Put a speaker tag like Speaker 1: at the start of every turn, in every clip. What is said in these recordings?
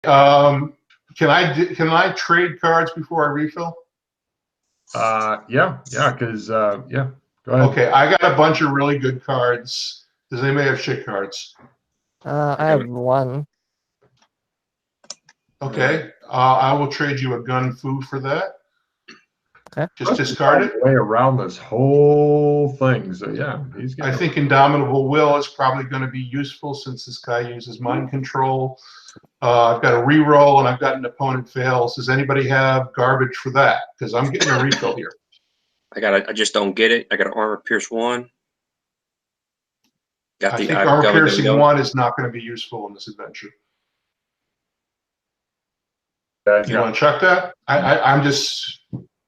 Speaker 1: Can I trade cards before I refill?
Speaker 2: Yeah, because yeah. Go ahead.
Speaker 1: Okay, I got a bunch of really good cards. Does anybody have shit cards?
Speaker 3: I have one.
Speaker 1: Okay, I will trade you a gun fu for that.
Speaker 3: Okay.
Speaker 1: Just discard it.
Speaker 2: Way around this whole thing. So yeah, he's
Speaker 1: I
Speaker 2: got.
Speaker 1: think Indomitable Will is probably going to be useful since this guy uses mind control. I've got a reroll and I've got an opponent fails. Does anybody have garbage for that? Because I'm getting a refill here.
Speaker 4: I just don't get it. I got an armor pierce 1.
Speaker 1: I think armor piercing 1 is not going to be useful in this adventure. You want to check that? I'm just.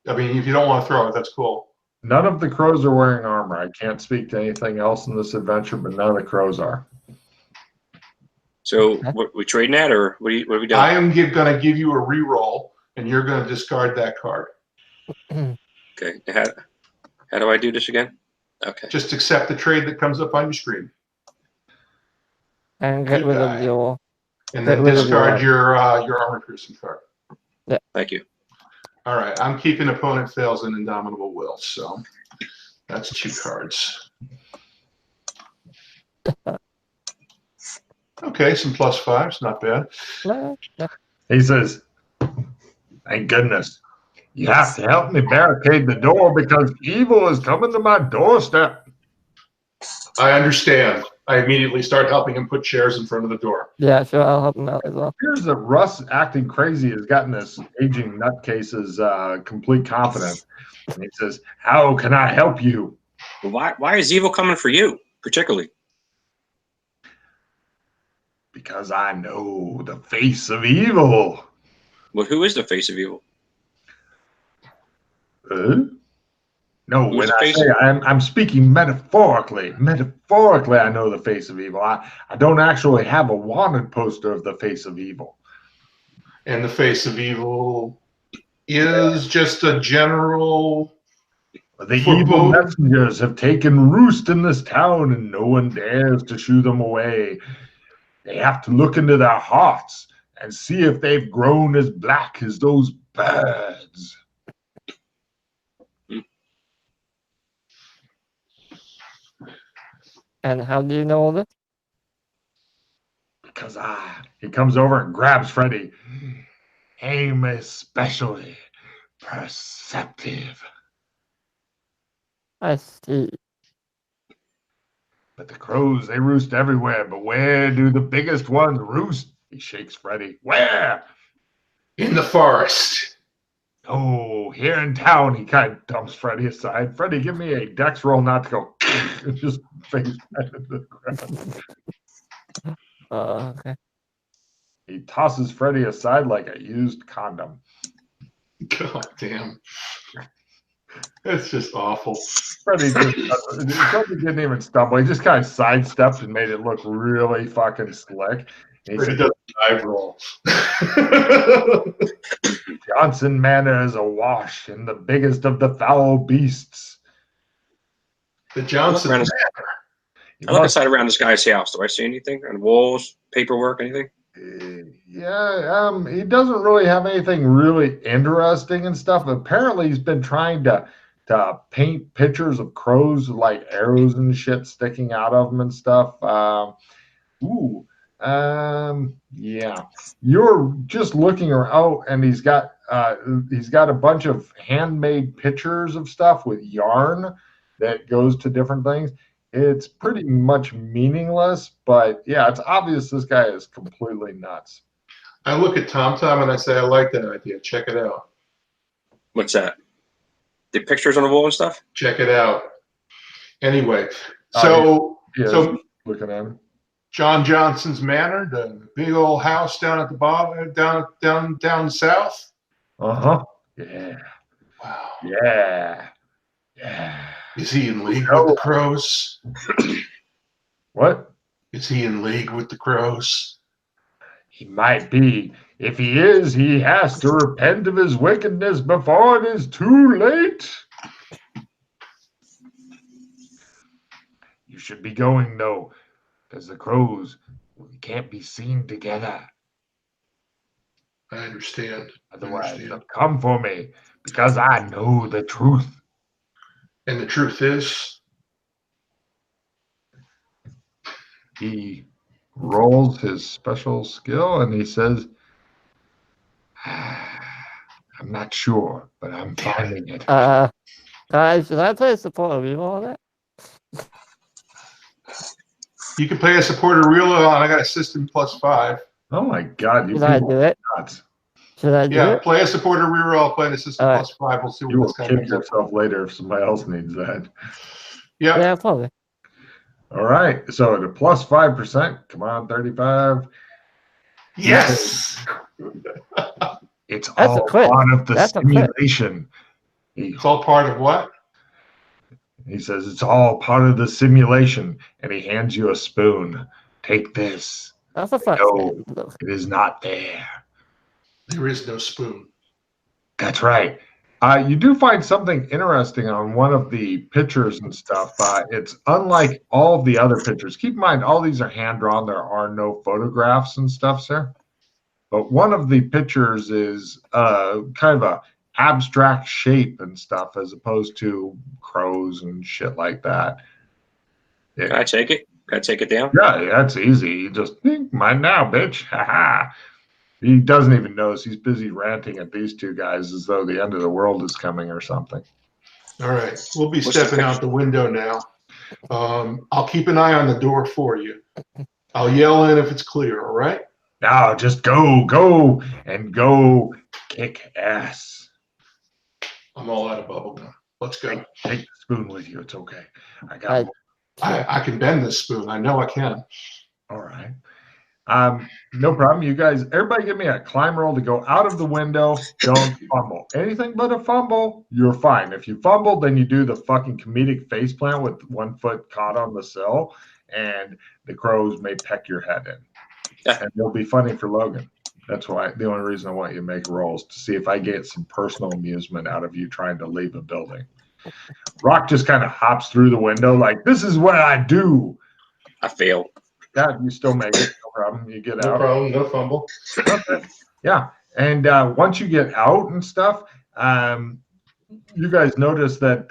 Speaker 1: I mean, if you don't want to throw it, that's cool.
Speaker 2: None of the crows are wearing armor. I can't speak to anything else in this adventure, but none of the crows are.
Speaker 4: So, what we trading that, or what are we doing?
Speaker 1: I am going to give you a reroll, and you're going to discard that card.
Speaker 4: Okay. How do I do this again? Okay.
Speaker 1: Just accept the trade that comes up on your screen.
Speaker 3: And get rid of your.
Speaker 1: And then discard your armor piercing card.
Speaker 3: Yeah.
Speaker 4: Thank you.
Speaker 1: All right. I'm keeping opponent fails and Indomitable Will, so that's 2 cards. Okay, some +5s, not bad.
Speaker 2: He says, "Thank goodness. You have to help me barricade the door because evil is coming to my doorstep."
Speaker 1: I understand. I immediately start helping him put chairs in front of the door.
Speaker 3: Yeah, sure, I'll help him out as well.
Speaker 2: Here's that Russ acting crazy has gotten this aging nutcase's complete confidence. And he says, "How can I help you?"
Speaker 4: Well, why is evil coming for you, particularly?
Speaker 2: Because I know the face of evil.
Speaker 4: Well, who is the face of evil?
Speaker 2: No, when I say I'm speaking metaphorically. Metaphorically, I know the face of evil. I don't actually have a wanted poster of the face of evil.
Speaker 1: And the face of evil is just a general...
Speaker 2: The evil messengers have taken roost in this town, and no one dares to shoo them away. They have to look into their hearts and see if they've grown as black as those birds.
Speaker 3: And how do you know all this?
Speaker 2: Because he comes over and grabs Freddy. I'm especially perceptive.
Speaker 3: I see.
Speaker 2: But the crows, they roost everywhere. But where do the biggest ones roost? He shakes Freddy. Where?
Speaker 1: In the forest.
Speaker 2: Oh, here in town. He kind of dumps Freddy aside. Freddy, give me a dex roll not to go and just face into the ground.
Speaker 3: Okay.
Speaker 2: He tosses Freddy aside like a used condom.
Speaker 1: God damn. That's just awful.
Speaker 2: Freddy didn't even stumble. He just kind of sidestepped and made it look really fucking slick.
Speaker 1: Freddy does a dive roll.
Speaker 2: Johnson Manor is awash in the biggest of the foul beasts.
Speaker 1: The Johnson Manor.
Speaker 4: I look inside around this guy's house. Do I see anything on walls, paperwork, anything?
Speaker 2: Yeah, he doesn't really have anything really interesting and stuff. Apparently, he's been trying to paint pictures of crows with like arrows and shit sticking out of them and stuff. Yeah. You're just looking around, and he's got a bunch of handmade pictures of stuff with yarn that goes to different things. It's pretty much meaningless, but yeah, it's obvious this guy is completely nuts.
Speaker 1: I look at TomTom and I say, I like that idea. Check it out.
Speaker 4: What's that? The pictures on the wall and stuff?
Speaker 1: Check it out. Anyway, so
Speaker 2: looking at him.
Speaker 1: John Johnson's Manor, the big old house down at the bottom, down south.
Speaker 2: Yeah.
Speaker 1: Wow.
Speaker 2: Yeah.
Speaker 1: Is he in league with the crows?
Speaker 2: What?
Speaker 1: Is he in league with the crows?
Speaker 2: He might be. If he is, he has to repent of his wickedness before it is too late. You should be going, though, because the crows can't be seen together.
Speaker 1: I understand.
Speaker 2: Otherwise, they'll come for me because I know the truth.
Speaker 1: And the truth is,
Speaker 2: He rolls his special skill and he says, I'm not sure, but I'm finding it.
Speaker 3: Guys, should I play support or reroll that?
Speaker 1: you can play a supporter real well, and I got a system +5.
Speaker 2: Oh my God, you
Speaker 3: Should I
Speaker 2: people
Speaker 3: do it?
Speaker 2: are nuts.
Speaker 3: Should I do
Speaker 1: Yeah,
Speaker 3: it?
Speaker 1: play a supporter reroll, play an assistant
Speaker 3: All right.
Speaker 1: +5. We'll see
Speaker 2: You
Speaker 1: what
Speaker 2: will
Speaker 1: this guy
Speaker 2: kick
Speaker 1: comes up.
Speaker 2: yourself later if somebody else needs that.
Speaker 1: Yeah.
Speaker 3: Yeah, probably.
Speaker 2: All right, so the +5%, come on, 35.
Speaker 1: Yes.
Speaker 2: It's
Speaker 3: That's a
Speaker 2: all
Speaker 3: crit.
Speaker 2: part of the
Speaker 3: That's a crit.
Speaker 2: simulation.
Speaker 1: It's all part of what?
Speaker 2: He says, it's all part of the simulation. And he hands you a spoon. Take this.
Speaker 3: That's a fun
Speaker 2: No,
Speaker 3: game. Look.
Speaker 2: it is not there.
Speaker 1: There is no spoon.
Speaker 2: That's right. You do find something interesting on one of the pictures and stuff. It's unlike all of the other pictures. Keep in mind, all these are hand drawn. There are no photographs and stuff, sir. But one of the pictures is kind of a abstract shape and stuff, as opposed to crows and shit like that.
Speaker 4: Can I take it? Can I take it down?
Speaker 2: Yeah, that's easy. You just mine now, bitch. Ha ha. He doesn't even notice. He's busy ranting at these two guys as though the end of the world is coming or something.
Speaker 1: All right. We'll be
Speaker 4: What's the
Speaker 1: stepping out the window now. I'll keep an eye on the door for you. I'll yell in if it's clear, all right?
Speaker 2: Now just go, and go kick ass.
Speaker 1: I'm all out of bubble gum. Let's go.
Speaker 2: Take the spoon with you. It's okay. I got
Speaker 3: I-
Speaker 2: more.
Speaker 1: I can bend this spoon. I know I can.
Speaker 2: All right. No problem. You guys, everybody give me a climb roll to go out of the window. Don't fumble. Anything but a fumble, you're fine. If you fumble, then you do the fucking comedic face plant with 1 foot caught on the sill, and the crows may peck your head in.
Speaker 4: Yeah.
Speaker 2: And it'll be funny for Logan. That's why the only reason I want you to make rolls to see if I get some personal amusement out of you trying to leave a building. Rock just kind of hops through the window like, this is what I do.
Speaker 4: I failed.
Speaker 2: Yeah, you still make it. No problem. You get
Speaker 1: No
Speaker 2: out.
Speaker 1: problem. No fumble.
Speaker 2: Okay. Yeah. And once you get out and stuff, you guys notice that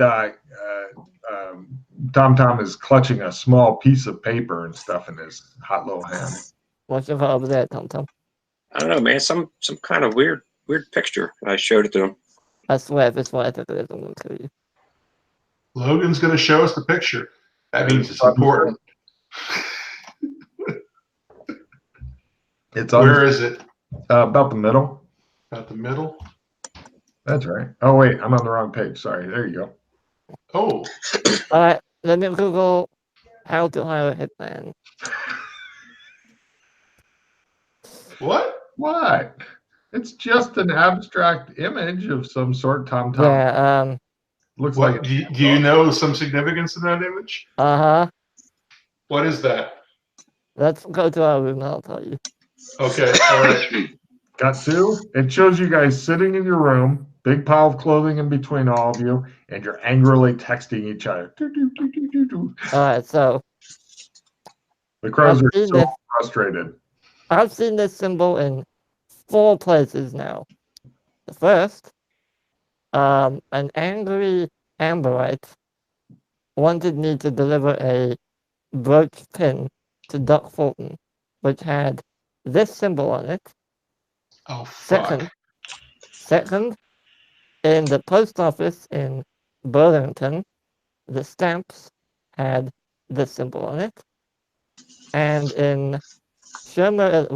Speaker 2: Tom Tom is clutching a small piece of paper and stuff in his hot little hand.
Speaker 3: What's your over there, Tom Tom?
Speaker 4: I don't know, man. Some kind of weird picture. I showed it to him.
Speaker 3: I swear, if it's what I think it is, I'm going to kill you.
Speaker 1: Logan's going to show us the picture. That means it's important.
Speaker 2: It's
Speaker 1: Where is it?
Speaker 2: about the middle.
Speaker 1: About the middle?
Speaker 2: That's right. Oh, wait. I'm on the wrong page. Sorry. There you go.
Speaker 1: Oh,
Speaker 3: Alright, let me Google how to hire a hitman.
Speaker 1: what?
Speaker 2: What? It's just an abstract image of some sort. Tom Tom
Speaker 3: Yeah,
Speaker 2: looks
Speaker 1: What?
Speaker 2: like.
Speaker 1: Do you know some significance in that image?
Speaker 3: what
Speaker 1: is that?
Speaker 3: Let's go to our room and I'll tell you.
Speaker 1: Okay, all right.
Speaker 2: Got two. It shows you guys sitting in your room, big pile of clothing in between all of you, and you're angrily texting each other.
Speaker 3: Alright, so
Speaker 2: The crows
Speaker 3: I've
Speaker 2: are
Speaker 3: seen
Speaker 2: so
Speaker 3: this.
Speaker 2: frustrated.
Speaker 3: I've seen this symbol in 4 places now. The first, an angry Amberite wanted me to deliver a brooch pin to Duck Fulton, which had this symbol on it.
Speaker 1: Oh, fuck.
Speaker 3: Second, in the post office in Burlington, the stamps had this symbol on it. And in Shermer,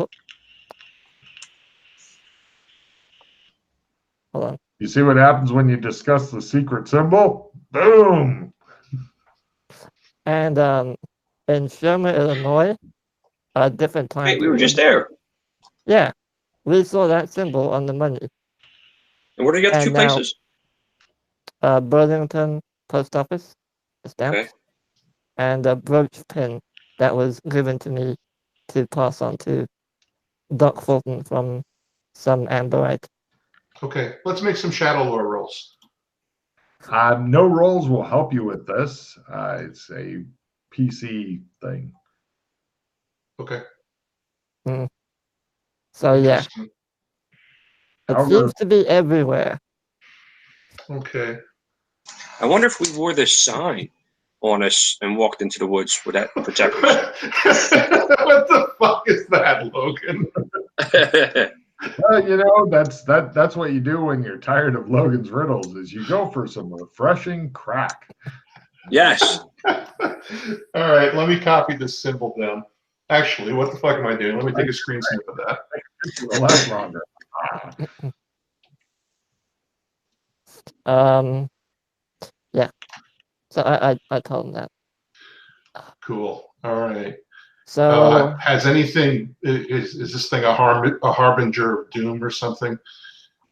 Speaker 3: hold on.
Speaker 2: You see what happens when you discuss the secret symbol? Boom!
Speaker 3: And in Shermer, Illinois, a different time
Speaker 4: Hey, we were
Speaker 3: period.
Speaker 4: just there.
Speaker 3: Yeah, we saw that symbol on the money.
Speaker 4: And where do you get the
Speaker 3: And
Speaker 4: two
Speaker 3: now-
Speaker 4: places?
Speaker 3: Burlington post office, the stamps,
Speaker 4: Okay.
Speaker 3: and a brooch pin that was given to me to pass on to Doc Fulton from some Amberite.
Speaker 1: Okay, let's make some shadow lore rolls.
Speaker 2: No rolls will help you with this. It's a PC thing.
Speaker 1: Okay.
Speaker 3: So yeah,
Speaker 1: Interesting.
Speaker 3: It
Speaker 2: However-
Speaker 3: seems to be everywhere.
Speaker 1: Okay.
Speaker 4: I wonder if we wore this sign on us and walked into the woods, would that protect us?
Speaker 1: What the fuck is that, Logan?
Speaker 2: Well, you know, that's what you do when you're tired of Logan's riddles, is you go for some refreshing crack.
Speaker 4: Yes.
Speaker 1: All right, let me copy this symbol down. Actually, what the fuck am I doing? Let me take a screen snap of that.
Speaker 2: It'll last longer.
Speaker 3: Yeah. So I told him that.
Speaker 1: Cool. All right.
Speaker 3: So
Speaker 1: Has anything? Is this thing a harbinger of doom or something,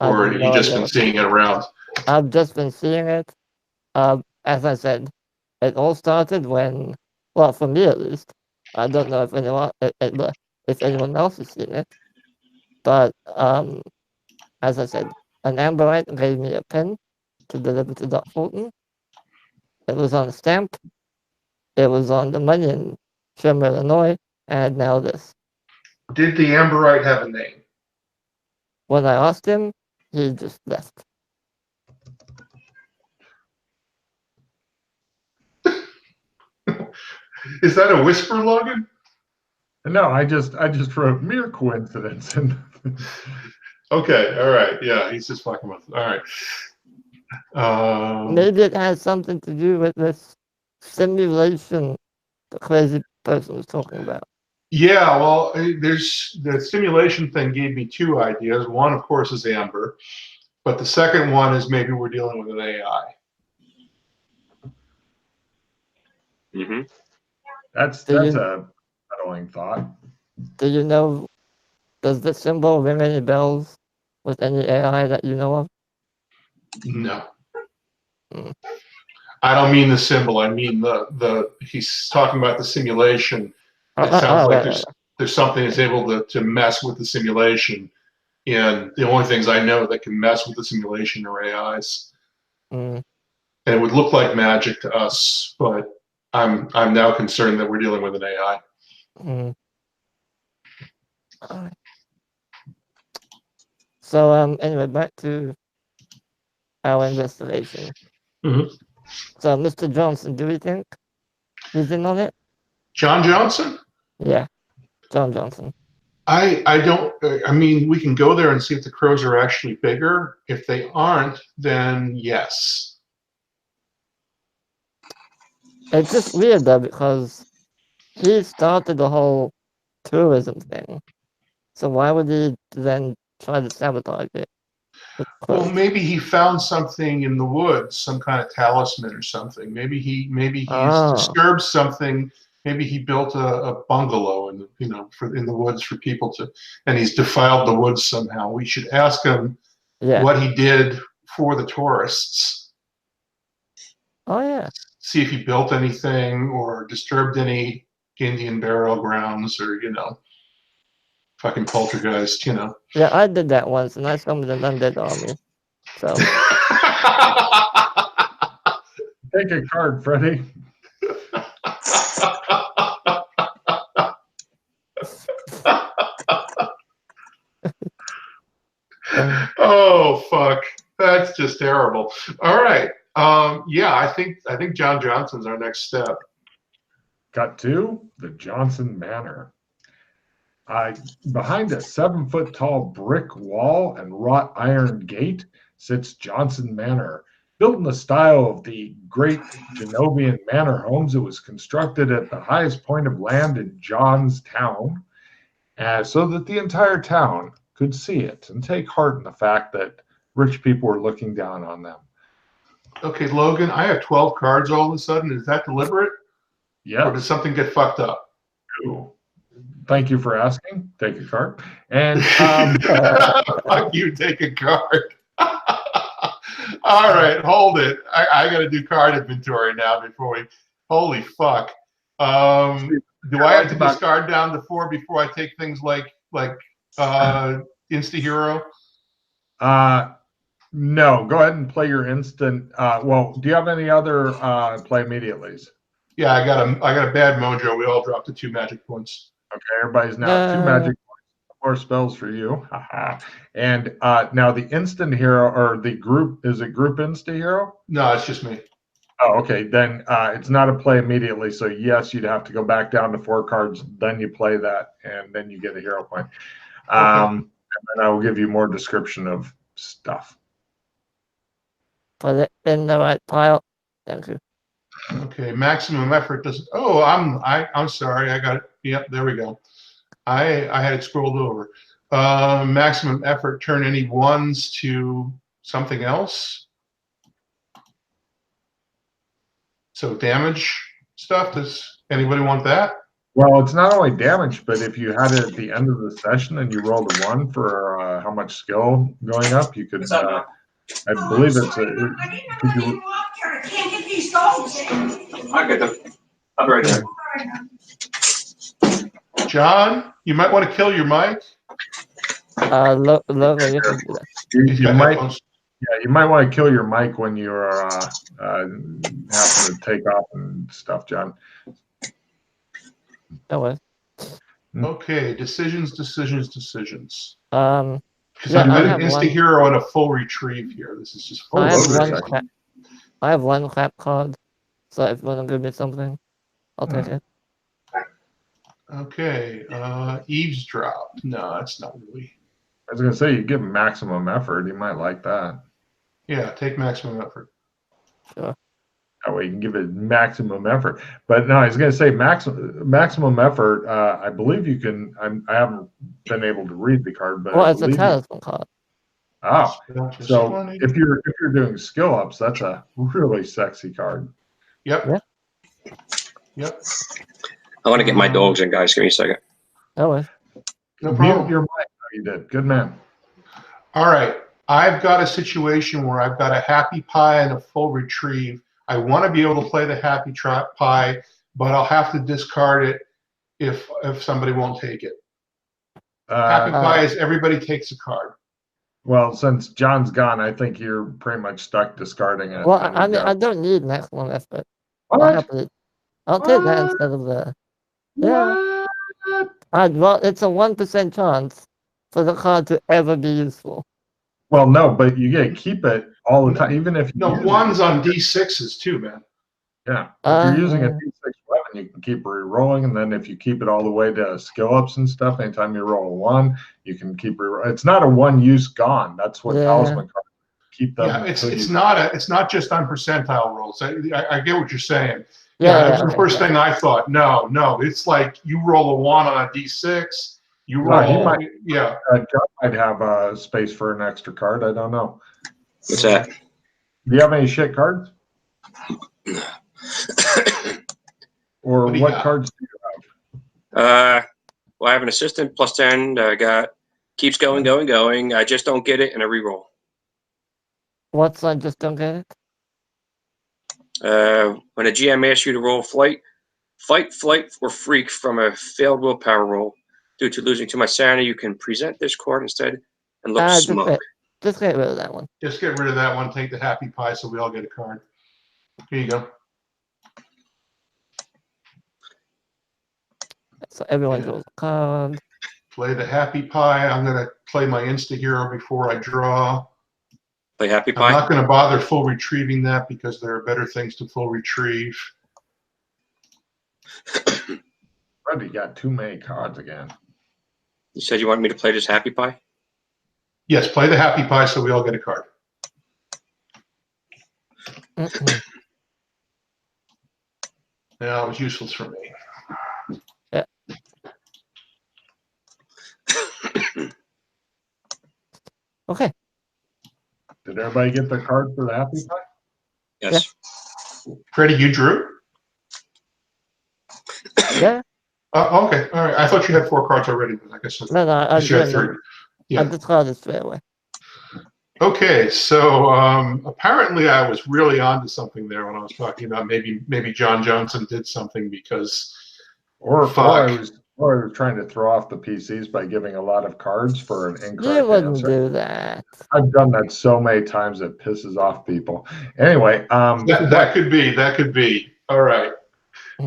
Speaker 1: or have you just been seeing it around?
Speaker 3: I've just been seeing it. As I said, it all started when, well, for me at least, I don't know if anyone else has seen it, but as I said, an Amberite gave me a pen to deliver to Doc Fulton. It was on a stamp. It was on the money in Sherman, Illinois, and now this.
Speaker 1: Did the Amberite have a name?
Speaker 3: When I asked him, he just left.
Speaker 1: Is that a whisper, Logan?
Speaker 2: No, I just wrote mere coincidence. And
Speaker 1: Okay, all right. Yeah, he's just fucking with. All right.
Speaker 3: Maybe it has something to do with this simulation the crazy person was talking about.
Speaker 1: Yeah, well, there's the simulation thing gave me two ideas. One, of course, is Amber, but the second one is maybe we're dealing with an AI.
Speaker 4: Mm-hmm.
Speaker 2: that's a settling thought.
Speaker 3: Do you know, does the symbol ring any bells with any AI that you know of?
Speaker 1: No.
Speaker 3: Mm.
Speaker 1: I don't mean the symbol. I mean the. He's talking about the simulation. It sounds like there's something that's able to mess with the simulation, and the only things I know that can mess with the simulation are AIs.
Speaker 3: Mm.
Speaker 1: And it would look like magic to us, but I'm now concerned that we're dealing with an AI.
Speaker 3: Mm. Alright. So anyway, back to our investigation.
Speaker 1: Mhm.
Speaker 3: So Mr. Johnson, do we think he's in on it?
Speaker 1: John Johnson?
Speaker 3: Yeah, John Johnson.
Speaker 1: I don't. I mean, we can go there and see if the crows are actually bigger. If they aren't, then yes.
Speaker 3: It's just weird though because he started the whole tourism thing. So why would he then try to sabotage it?
Speaker 1: Well, maybe he found something in the woods, some kind of talisman or something. Maybe he's disturbed something. Maybe he built a bungalow in the woods for people to, and he's defiled the woods somehow. We should ask him what he did for the tourists.
Speaker 3: Oh yeah.
Speaker 1: See if he built anything or disturbed any Indian burial grounds or fucking poltergeist.
Speaker 3: Yeah, I did that once, and I summoned an undead army. So
Speaker 2: Take a card, Freddie.
Speaker 1: Oh fuck, that's just terrible. All right, yeah, I think John Johnson's our next step.
Speaker 2: Cut to the Johnson Manor. Behind a 7-foot-tall brick wall and wrought iron gate sits Johnson Manor. Built in the style of the Great Genovian manor homes, it was constructed at the highest point of land in Johnstown, so that the entire town could see it and take heart in the fact that rich people were looking down on them.
Speaker 1: Okay, Logan, I have 12 cards all of a sudden. Is that deliberate?
Speaker 2: Yeah.
Speaker 1: Or did something get fucked up?
Speaker 2: Ooh. Thank you for asking. Take a card. And
Speaker 1: fuck you, take a card. All right, hold it. I got to do card inventory now before we. Holy fuck. Do I have to discard down to 4 before I take things like Insta Hero?
Speaker 2: No. Go ahead and play your instant. Well, do you have any other play immediatelys?
Speaker 1: Yeah, I got a bad mojo. We all dropped the 2 magic points.
Speaker 2: Okay, everybody's now 2 magic points. more spells for you. And now the instant hero or the group, is it group insta hero?
Speaker 1: No, it's just me.
Speaker 2: Oh, okay. Then it's not a play immediately. So yes, you'd have to go back down to 4 cards. Then you play that, and then you get a hero point. And then I will give you more description of stuff.
Speaker 3: Put it in the right pile. Thank you.
Speaker 1: Okay, maximum effort doesn't. Oh, I'm sorry. I got it. Yep, there we go. I had it scrolled over. Maximum effort. Turn any ones to something else. So damage stuff. Does anybody want that?
Speaker 2: Well, it's not only damage, but if you had it at the end of the session and you rolled a 1 for how much skill going up, you could. I believe it's a.
Speaker 5: I can't get these dogs in.
Speaker 4: I get them. I'll be right there.
Speaker 1: John, you might want to kill your mic.
Speaker 3: Logan, you can do that.
Speaker 2: You might. Yeah, you might want to kill your mic when you're having to take off and stuff, John.
Speaker 3: No way.
Speaker 1: Okay, decisions.
Speaker 3: Yeah,
Speaker 1: Because I've
Speaker 3: I
Speaker 1: got
Speaker 3: have
Speaker 1: an
Speaker 3: one.
Speaker 1: insta hero and a full retrieve here. This is just
Speaker 3: I
Speaker 1: full
Speaker 3: have
Speaker 1: loaded.
Speaker 3: one. I have one clap card. So if you want to give me something, I'll take it.
Speaker 1: Okay, eavesdrop. No, that's not really.
Speaker 2: I was gonna say you give him maximum effort. He might like that.
Speaker 1: Yeah, take maximum effort.
Speaker 3: Sure.
Speaker 2: That way you can give it maximum effort. But no, I was gonna say maximum effort. I believe you can. I haven't been able to read the card, but
Speaker 3: Well,
Speaker 2: I
Speaker 3: it's a
Speaker 2: believe
Speaker 3: talisman card.
Speaker 2: Oh,
Speaker 1: Just
Speaker 2: so
Speaker 1: 20.
Speaker 2: if you're doing skill ups, that's a really sexy card.
Speaker 1: Yep.
Speaker 3: Yeah.
Speaker 1: Yep.
Speaker 4: I want to get my dogs in, guys. Give me a second.
Speaker 3: No way.
Speaker 1: No
Speaker 2: Mute
Speaker 1: problem.
Speaker 2: your mic. Oh, you did. Good man.
Speaker 1: All right. I've got a situation where I've got a happy pie and a full retrieve. I want to be able to play the happy pie, but I'll have to discard it if somebody won't take it. Happy pie is everybody takes a card.
Speaker 2: Well, since John's gone, I think you're pretty much stuck discarding it.
Speaker 3: Well, I mean, I don't need maximum effort.
Speaker 2: What?
Speaker 3: I'll take that instead of the. Yeah. Well, it's a 1% chance for the card to ever be useful.
Speaker 2: Well, no, but you get to keep it all the time, even if you
Speaker 1: No,
Speaker 2: use
Speaker 1: ones
Speaker 2: it.
Speaker 1: on D6s too, man.
Speaker 2: Yeah, if you're using a D6 weapon, you can keep re-rolling, and then if you keep it all the way to skill ups and stuff, anytime you roll a 1, you can keep re-rolling. It's not a one-use gone. That's what talisman cards keep them.
Speaker 1: Yeah, it's not just on percentile rolls. I get what you're saying.
Speaker 3: Yeah,
Speaker 1: That's the first thing I thought. No, it's like you roll a 1 on a D6. You roll, yeah.
Speaker 2: John might have a space for an extra card. I don't know.
Speaker 4: What's that?
Speaker 2: Do you have any shit cards? Or what cards do you have?
Speaker 4: Well, I have an assistant plus 10. I got keeps going. I just don't get it in a reroll.
Speaker 3: What's I just don't get it?
Speaker 4: When a GM asks you to roll fight, flight, or freak from a failed willpower roll due to losing too much sanity, you can present this card instead and look smug.
Speaker 3: Just get rid of that one.
Speaker 1: Just get rid of that one. Take the happy pie so we all get a card. Here you go.
Speaker 3: So everyone draws a card.
Speaker 1: Play the happy pie. I'm going to play my insta hero before I draw.
Speaker 4: Play happy
Speaker 1: I'm
Speaker 4: pie.
Speaker 1: not going to bother full retrieving that because there are better things to full retrieve.
Speaker 2: Freddy got too many cards again.
Speaker 4: You said you wanted me to play this happy pie?
Speaker 1: Yes, play the happy pie so we all get a card. Yeah, it was useless for me.
Speaker 3: Yeah. Okay.
Speaker 2: Did everybody get their card for the happy pie?
Speaker 4: Yes.
Speaker 3: Yeah.
Speaker 1: Freddie, you drew?
Speaker 3: Yeah.
Speaker 1: Okay. All right. I thought you had 4 cards already, but I guess
Speaker 3: No, I
Speaker 1: you had
Speaker 3: didn't.
Speaker 1: 3. Yeah.
Speaker 3: I discarded straight away.
Speaker 1: Okay, so apparently I was really onto something there when I was talking about maybe John Johnson did something because
Speaker 2: or I was trying to throw off the PCs by giving a lot of cards for an incorrect
Speaker 3: You wouldn't
Speaker 2: answer.
Speaker 3: do that.
Speaker 2: I've done that so many times it pisses off people. Anyway,
Speaker 1: that could be. All right.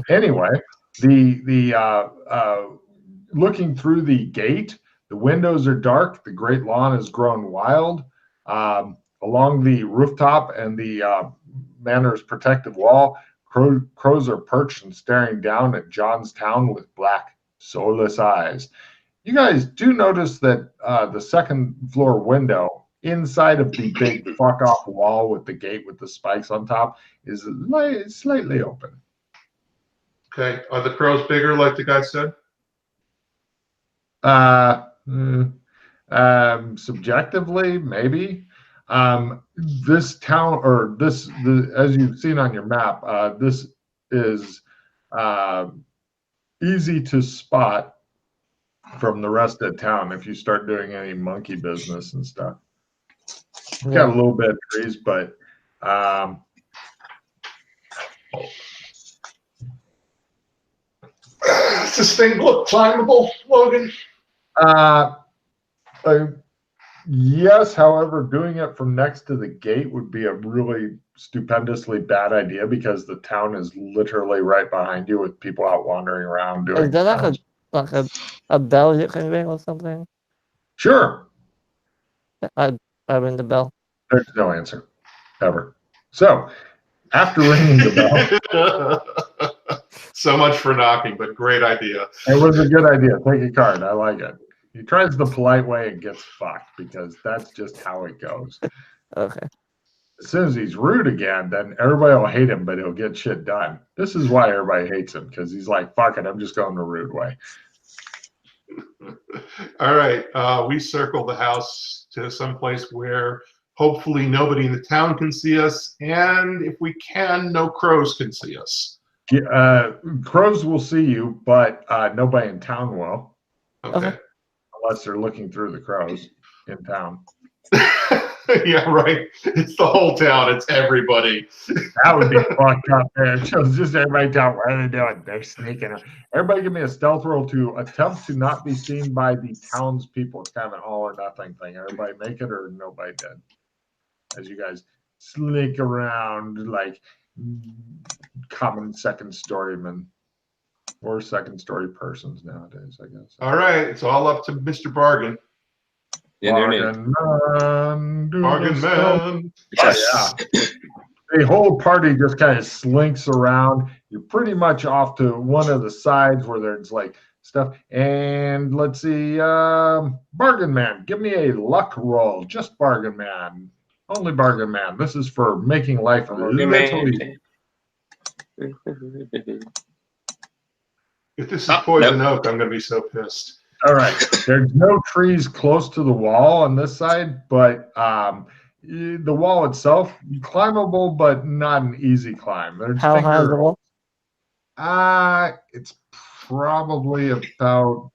Speaker 2: Anyway, the looking through the gate, The windows are dark. The great lawn has grown wild. Along the rooftop and the manor's protective wall, crows are perched and staring down at John's town with black, soulless eyes. You guys do notice that the second floor window inside of the big fuck off wall with the gate with the spikes on top is slightly open.
Speaker 1: Okay. Are the crows bigger, like the guy said?
Speaker 2: Subjectively, maybe. This town, or as you've seen on your map, this is easy to spot from the rest of town if you start doing any monkey business and stuff. We've got a little bit of trees, but
Speaker 1: Does this thing look climbable, Logan?
Speaker 2: yes. However, doing it from next to the gate would be a really stupendously bad idea because the town is literally right behind you with people out wandering around doing.
Speaker 3: Is there like a bell you can ring or something?
Speaker 2: Sure.
Speaker 3: I ring the bell.
Speaker 2: There's no answer ever. So after ringing the bell,
Speaker 1: So much for knocking, but great idea.
Speaker 2: it was a good idea. Take a card. I like it. He tries the polite way and gets fucked because that's just how it goes.
Speaker 3: Okay.
Speaker 2: As soon as he's rude again, then everybody will hate him, but he'll get shit done. This is why everybody hates him, because he's like, fuck it, I'm just going the rude way.
Speaker 1: All right. We circle the house to some place where hopefully nobody in the town can see us. And if we can, no crows can see us.
Speaker 2: Crows will see you, but nobody in town will,
Speaker 1: Okay.
Speaker 2: unless they're looking through the crows in town.
Speaker 1: Yeah, right. It's the whole town. It's everybody.
Speaker 2: That would be fucked up there. It shows just everybody down. What are they doing? They're sneaking. Everybody give me a stealth roll to attempt to not be seen by the townspeople. It's kind of an all or nothing thing. Everybody make it or nobody did. As you guys slink around like common second storymen or second story persons nowadays, I guess.
Speaker 1: All right. It's all up to Mr. Bargain.
Speaker 4: In their name.
Speaker 1: Bargain man.
Speaker 2: Yeah. The whole party just kind of slinks around. You're pretty much off to one of the sides where there's like stuff. And let's see, Bargain Man, give me a luck roll. Just Bargain Man. Only Bargain Man. This is for making life a little easy.
Speaker 1: If this is poison oak, I'm going to be so pissed.
Speaker 2: All right. There's no trees close to the wall on this side, but the wall itself, climbable, but not an easy climb. There's
Speaker 3: How high is the wall?
Speaker 2: It's probably about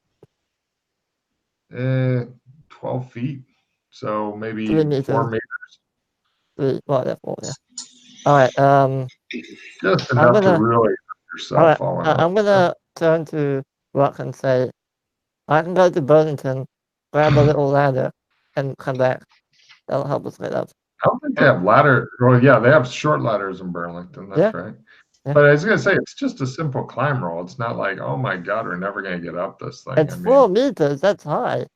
Speaker 2: 12 feet. So maybe
Speaker 3: 3 meters.
Speaker 2: 4 meters.
Speaker 3: Well, 4, yeah. All right.
Speaker 2: Just enough to really hurt yourself
Speaker 3: All right.
Speaker 2: falling
Speaker 3: I'm gonna turn to Rock and say, I can go to Burlington, grab a little ladder, and come back. That'll help us get up.
Speaker 2: I don't think they have ladder. Well, yeah, they have short ladders in Burlington. That's right.
Speaker 3: Yeah.
Speaker 2: But I was gonna say it's just a simple climb roll. It's not like, oh my god, we're never gonna get up this thing.
Speaker 3: It's 4 meters. That's high.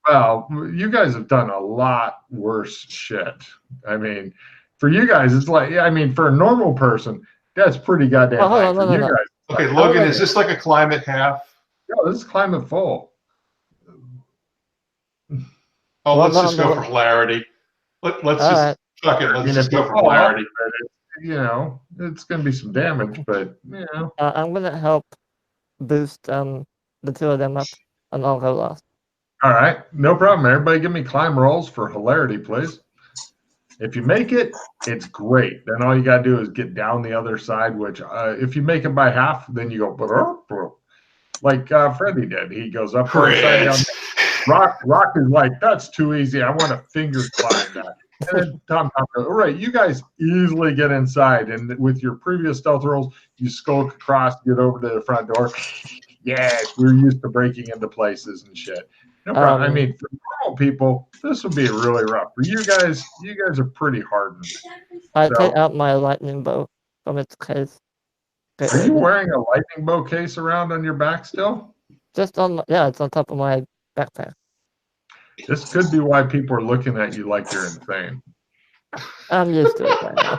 Speaker 2: Well, you guys have done a lot worse shit. I mean, for you guys, it's like, I mean, for a normal person, that's pretty goddamn high.
Speaker 3: Hold on,
Speaker 2: For you
Speaker 3: no.
Speaker 2: guys,
Speaker 1: Okay, Logan, is this like a climate half?
Speaker 2: no, this is climate full.
Speaker 1: Oh, let's
Speaker 3: No,
Speaker 1: just go for hilarity. Let's
Speaker 3: All
Speaker 1: just
Speaker 3: right.
Speaker 1: fuck it.
Speaker 2: I
Speaker 1: Let's
Speaker 2: mean,
Speaker 1: just
Speaker 2: if
Speaker 1: go
Speaker 2: you
Speaker 1: for
Speaker 2: fall off,
Speaker 1: hilarity.
Speaker 2: you know, it's gonna be some damage, but you know.
Speaker 3: I'm gonna help boost the 2 of them up, and I'll go last.
Speaker 2: All right, no problem. Everybody give me climb rolls for hilarity, please. If you make it, it's great. Then all you got to do is get down the other side, which if you make it by half, then you go like Freddie did. He goes up one side, down. Rock is like, that's too easy. I want to finger climb that. And then Tom goes, all right, you guys easily get inside. And with your previous stealth rolls, you skulk across, get over to the front door. Yes, we're used to breaking into places and shit. No problem. I mean, for normal people, this would be really rough. For you guys are pretty hardened.
Speaker 3: I take out my lightning bow from its case.
Speaker 2: Are you wearing a lightning bow case around on your back still?
Speaker 3: Just on, it's on top of my backpack.
Speaker 2: This could be why people are looking at you like you're insane.
Speaker 3: I'm used to it by now.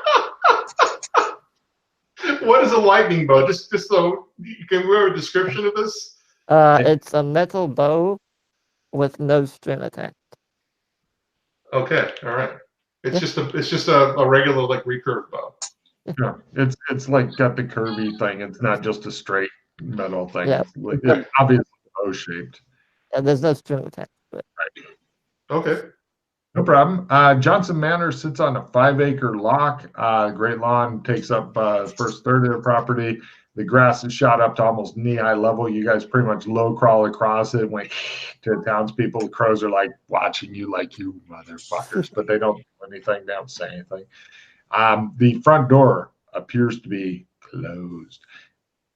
Speaker 1: What is a lightning bow? Just so can we have a description of this?
Speaker 3: It's a metal bow with no string attached.
Speaker 1: Okay, all right.
Speaker 3: Yeah.
Speaker 1: It's just a regular like recurve bow.
Speaker 2: Yeah, it's like got the curvy thing. It's not just a straight metal thing.
Speaker 3: Yeah.
Speaker 2: It's like, it's obviously bow shaped.
Speaker 3: And there's no string attached. But
Speaker 1: Okay.
Speaker 2: No problem. Johnson Manor sits on a 5-acre loch. Great Lawn takes up the first third of the property. The grass is shot up to almost knee-high level. You guys pretty much low crawl across it. Went to the townspeople. The crows are like watching you, like you motherfuckers, but they don't do anything. They don't say anything. The front door appears to be closed.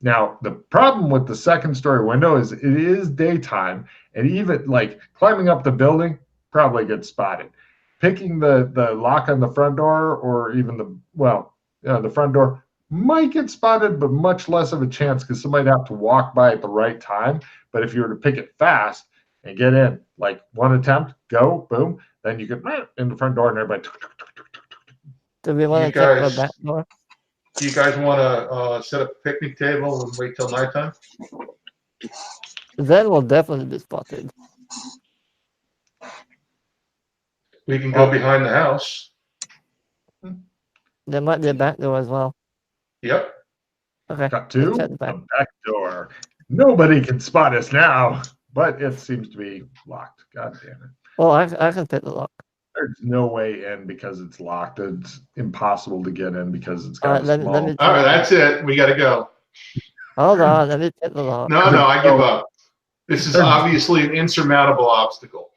Speaker 2: Now, the problem with the second-story window is it is daytime, and even like climbing up the building probably gets spotted. Picking the lock on the front door, or even the front door might get spotted, but much less of a chance because somebody'd have to walk by at the right time. But if you were to pick it fast and get in, like one attempt, go, boom, then you could in the front door and everybody.
Speaker 3: do we want
Speaker 1: You
Speaker 3: to check
Speaker 1: guys-
Speaker 3: the back door?
Speaker 1: Do you guys want to set up a picnic table and wait till nighttime?
Speaker 3: Then we'll definitely be spotted.
Speaker 1: We can go behind the house.
Speaker 3: There might be a back door as well.
Speaker 1: Yep.
Speaker 3: Okay.
Speaker 2: Cut to
Speaker 3: let's check the back.
Speaker 2: the back door. Nobody can spot us now, but it seems to be locked. God damn it.
Speaker 3: Well, I can fit the lock.
Speaker 2: There's no way in because it's locked. It's impossible to get in because it's
Speaker 3: All
Speaker 2: got
Speaker 3: right,
Speaker 2: a
Speaker 3: let
Speaker 2: small.
Speaker 3: me
Speaker 1: All right, that's it. We got to go.
Speaker 3: hold on. Let me fit the lock.
Speaker 1: No, I give up. This is obviously an insurmountable obstacle.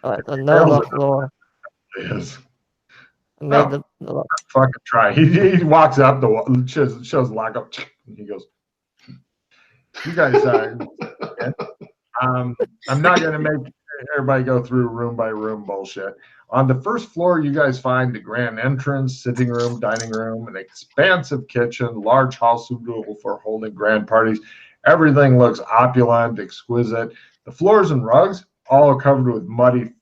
Speaker 3: All right, so no lock door.
Speaker 2: Is.
Speaker 3: I made the lock.
Speaker 2: Fucking try. He walks up, shows lock up, and he goes, "You guys, I'm not gonna make everybody go through room by room bullshit. On the first floor, you guys find the grand entrance, sitting room, dining room, an expansive kitchen, large hall suitable for holding grand parties. Everything looks opulent, exquisite. The floors and rugs all are covered with muddy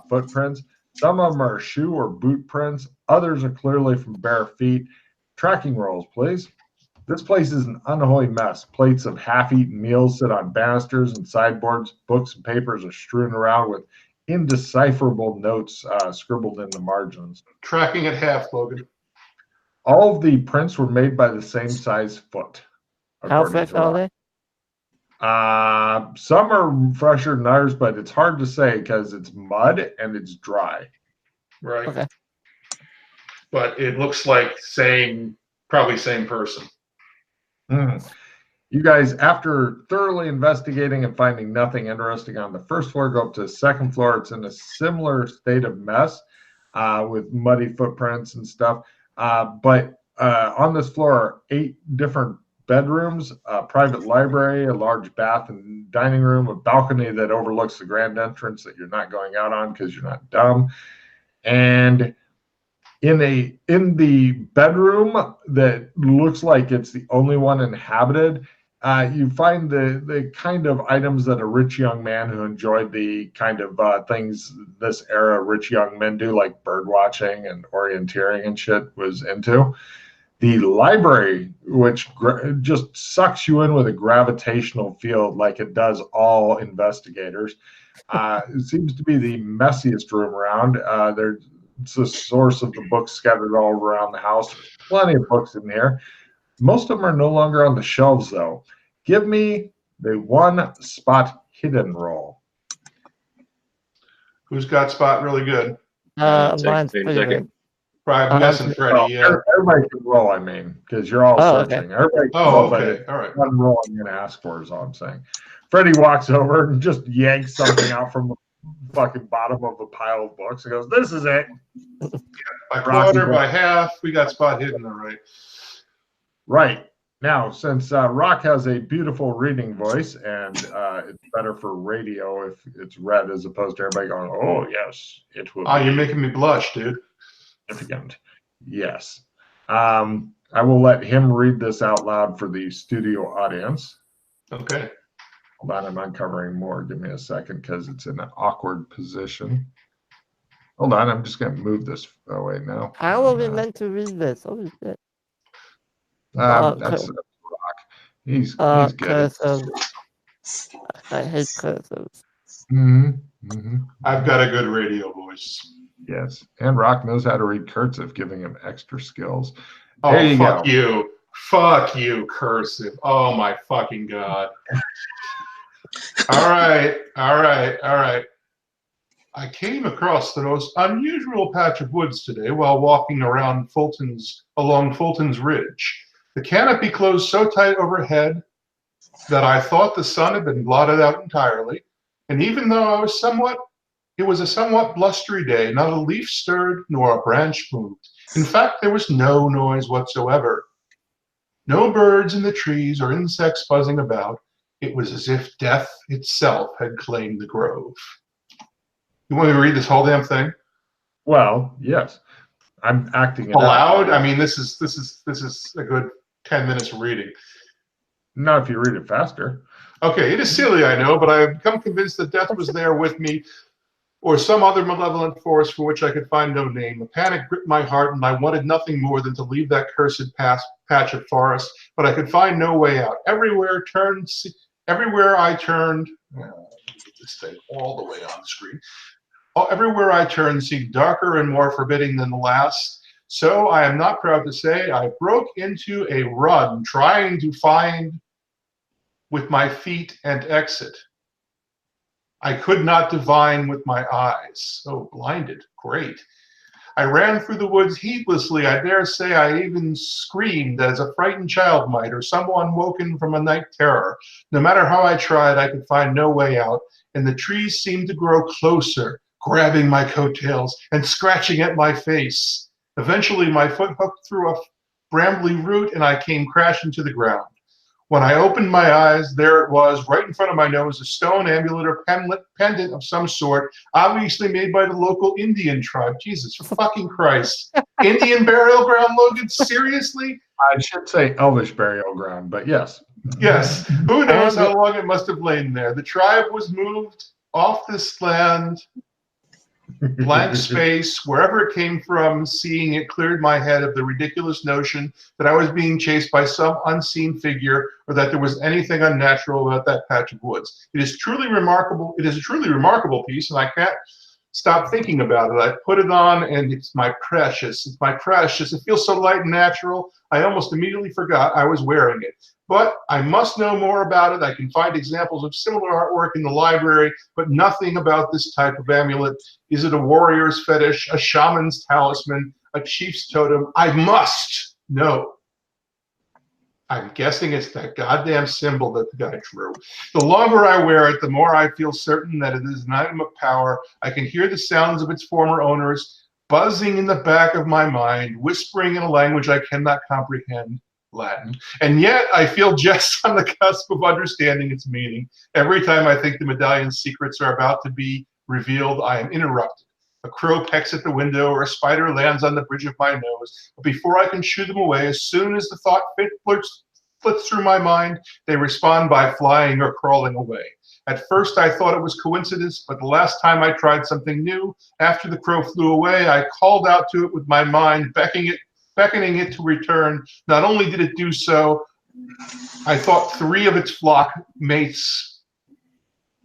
Speaker 2: footprints. Some of them are shoe or boot prints. Others are clearly from bare feet. Tracking rolls, please. This place is an unholy mess. Plates of half-eaten meals sit on banisters and sideboards. Books and papers are strewn around with indecipherable notes scribbled in the margins.
Speaker 1: Tracking at half, Logan.
Speaker 2: All of the prints were made by the same size foot.
Speaker 3: How
Speaker 2: according
Speaker 3: fresh
Speaker 2: to
Speaker 3: are
Speaker 2: Rob.
Speaker 3: they?
Speaker 2: Some are fresher than others, but it's hard to say because it's mud and it's dry.
Speaker 1: Right.
Speaker 3: Okay.
Speaker 1: But it looks like probably same person.
Speaker 2: You guys, after thoroughly investigating and finding nothing interesting on the first floor, go up to the second floor. It's in a similar state of mess with muddy footprints and stuff. But on this floor are 8 different bedrooms, a private library, a large bath and dining room, a balcony that overlooks the grand entrance that you're not going out on because you're not dumb. And in the bedroom that looks like it's the only one inhabited, you find the kind of items that a rich young man who enjoyed the kind of things this era rich young men do, like bird watching and orienteering and shit, was into. The library, which just sucks you in with a gravitational field like it does all investigators, it seems to be the messiest room around. It's the source of the books scattered all around the house. There's plenty of books in here. Most of them are no longer on the shelves, though. Give me the one spot hidden roll.
Speaker 1: Who's got spot really good?
Speaker 3: Mine's
Speaker 4: Wait a
Speaker 3: pretty
Speaker 4: second.
Speaker 3: good.
Speaker 1: Probably, I'm guessing Freddie. Yeah.
Speaker 2: Everybody can roll, I mean, because you're all
Speaker 3: Oh, okay.
Speaker 2: searching. Everybody can
Speaker 1: Oh,
Speaker 2: roll, but
Speaker 1: okay.
Speaker 2: it's
Speaker 1: All right.
Speaker 2: one roll I'm going to ask for is all I'm saying. Freddie walks over and just yanks something out from the fucking bottom of a pile of books and goes, "This is it."
Speaker 1: By quarter, by half, we got spot hidden. All right.
Speaker 2: Right. Now, since Rock has a beautiful reading voice, and it's better for radio if it's read as opposed to everybody going, "Oh, yes, it will
Speaker 1: Oh,
Speaker 2: be
Speaker 1: you're making me blush, dude.
Speaker 2: significant." Yes. I will let him read this out loud for the studio audience.
Speaker 1: Okay.
Speaker 2: Hold on, I'm uncovering more. Give me a second because it's in an awkward position. Hold on, I'm just going to move this away now.
Speaker 3: How are we meant to read this? Holy shit.
Speaker 2: That's Rock. He's good.
Speaker 3: Cursive. I hate cursives.
Speaker 1: I've got a good radio voice.
Speaker 2: Yes, and Rock knows how to read cursive, giving him extra skills.
Speaker 1: Oh,
Speaker 2: there you
Speaker 1: fuck
Speaker 2: go.
Speaker 1: you. Fuck you, cursive. Oh, my fucking God. All right. I came across the most unusual patch of woods today while walking along Fulton's Ridge. The canopy closed so tight overhead that I thought the sun had been blotted out entirely. And even though it was a somewhat blustery day, not a leaf stirred nor a branch moved. In fact, there was no noise whatsoever. No birds in the trees or insects buzzing about. It was as if death itself had claimed the grove. You want me to read this whole damn thing?
Speaker 2: Well, yes. I'm acting it
Speaker 1: aloud.
Speaker 2: out.
Speaker 1: I mean, this is a good 10 minutes of reading.
Speaker 2: Not if you read it faster.
Speaker 1: Okay, it is silly, I know, but I have become convinced that death was there with me, or some other malevolent force for which I could find no name. A panic gripped my heart, and I wanted nothing more than to leave that cursed patch of forest, but I could find no way out. Everywhere I turned, get this thing all the way on the screen. Everywhere I turned seemed darker and more forbidding than the last. So I am not proud to say I broke into a run, trying to find with my feet and exit. I could not divine with my eyes. Oh, blinded. Great. I ran through the woods heedlessly. I dare say I even screamed as a frightened child might, or someone woken from a night terror. No matter how I tried, I could find no way out, and the trees seemed to grow closer, grabbing my coattails and scratching at my face. Eventually, my foot hooked through a brambly root, and I came crashing to the ground. When I opened my eyes, there it was, right in front of my nose, a stone amulet or pendant of some sort, obviously made by the local Indian tribe. Jesus fucking Christ. Indian burial ground, Logan? Seriously?
Speaker 2: I should say Elvish burial ground, but yes.
Speaker 1: Yes. Who knows how long it must have lain there. The tribe was moved off this land, blank space, wherever it came from. Seeing it cleared my head of the ridiculous notion that I was being chased by some unseen figure, or that there was anything unnatural about that patch of woods. It is truly remarkable. It is a truly remarkable piece, and I can't stop thinking about it. I put it on, and it's my precious. It's my precious. It feels so light and natural. I almost immediately forgot I was wearing it. But I must know more about it. I can find examples of similar artwork in the library, but nothing about this type of amulet. Is it a warrior's fetish, a shaman's talisman, a chief's totem? I must know. I'm guessing it's that goddamn symbol that the guy drew. The longer I wear it, the more I feel certain that it is an item of power. I can hear the sounds of its former owners buzzing in the back of my mind, whispering in a language I cannot comprehend, Latin. And yet I feel just on the cusp of understanding its meaning. Every time I think the medallion's secrets are about to be revealed, I am interrupted. A crow pecks at the window, or a spider lands on the bridge of my nose. But before I can shoo them away, as soon as the thought flits through my mind, they respond by flying or crawling away. At first, I thought it was coincidence, but the last time I tried something new, after the crow flew away, I called out to it with my mind, beckoning it to return. Not only did it do so, I thought three of its flock mates.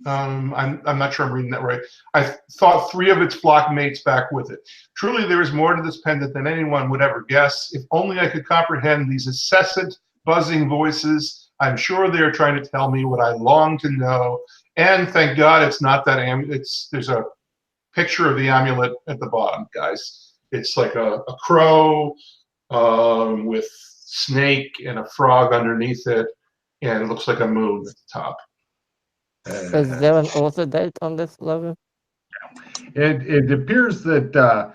Speaker 1: I'm not sure I'm reading that right. I thought three of its flock mates back with it. Truly, there is more to this pendant than anyone would ever guess. If only I could comprehend these incessant, buzzing voices. I'm sure they are trying to tell me what I long to know. And thank God it's not that amulet. There's a picture of the amulet at the bottom, guys. It's like a crow with snake and a frog underneath it, and it looks like a moon at the top.
Speaker 3: Is there an author date on this logo?
Speaker 2: It appears that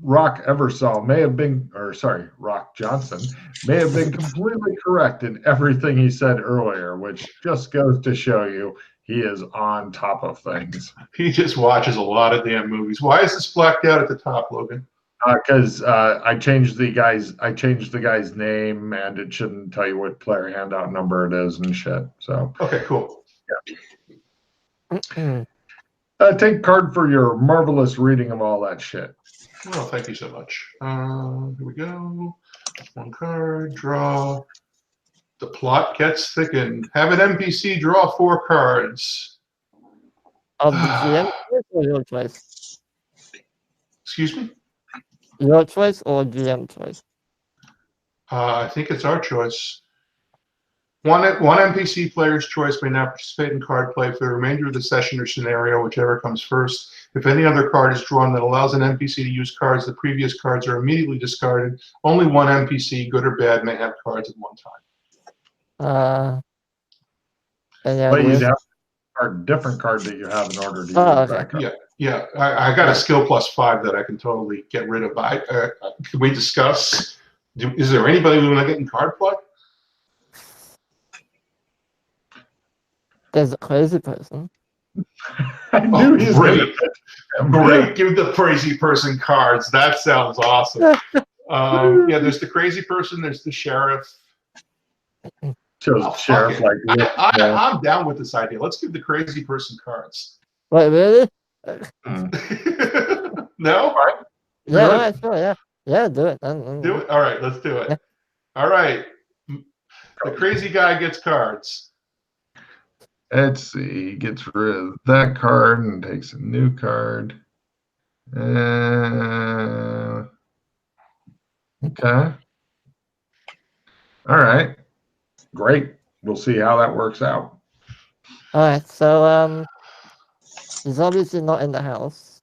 Speaker 2: Rock Eversole may have been, or sorry, Rock Johnson may have been completely correct in everything he said earlier, which just goes to show you he is on top of things.
Speaker 1: He just watches a lot of damn movies. Why is this blacked out at the top, Logan?
Speaker 2: Because I changed the guy's name, and it shouldn't tell you what player handout number it is and shit. So
Speaker 1: okay, cool.
Speaker 2: Take card for your marvelous reading of all that shit.
Speaker 1: Well, thank you so much. Here we go. One card, draw. The plot gets thickened. Have an NPC draw 4 cards.
Speaker 3: Of the GM choice or your choice?
Speaker 1: Excuse me?
Speaker 3: Your choice or GM choice?
Speaker 1: I think it's our choice. One NPC player's choice may not participate in card play for the remainder of the session or scenario, whichever comes first. If any other card is drawn that allows an NPC to use cards, the previous cards are immediately discarded. Only one NPC, good or bad, may have cards at one time.
Speaker 2: But you'd have a different card that you have in order to use that card.
Speaker 1: Yeah. I got a skill +5 that I can totally get rid of. Can we discuss? Is there anybody we want to get in card play?
Speaker 3: There's a crazy person.
Speaker 2: I knew he's
Speaker 1: great. Great. Give the crazy person cards. That sounds awesome. Yeah, there's the crazy person. There's the sheriff.
Speaker 2: Sheriff,
Speaker 1: I'm down with this idea. Let's give the crazy person cards.
Speaker 3: Wait, really?
Speaker 1: No?
Speaker 3: Yeah, sure, yeah. Yeah, do it.
Speaker 1: Do it? All right, let's do it. All right. The crazy guy gets cards.
Speaker 2: Let's see. He gets rid of that card and takes a new card. Okay. All right. Great. We'll see how that works out.
Speaker 3: All right, so he's obviously not in the house.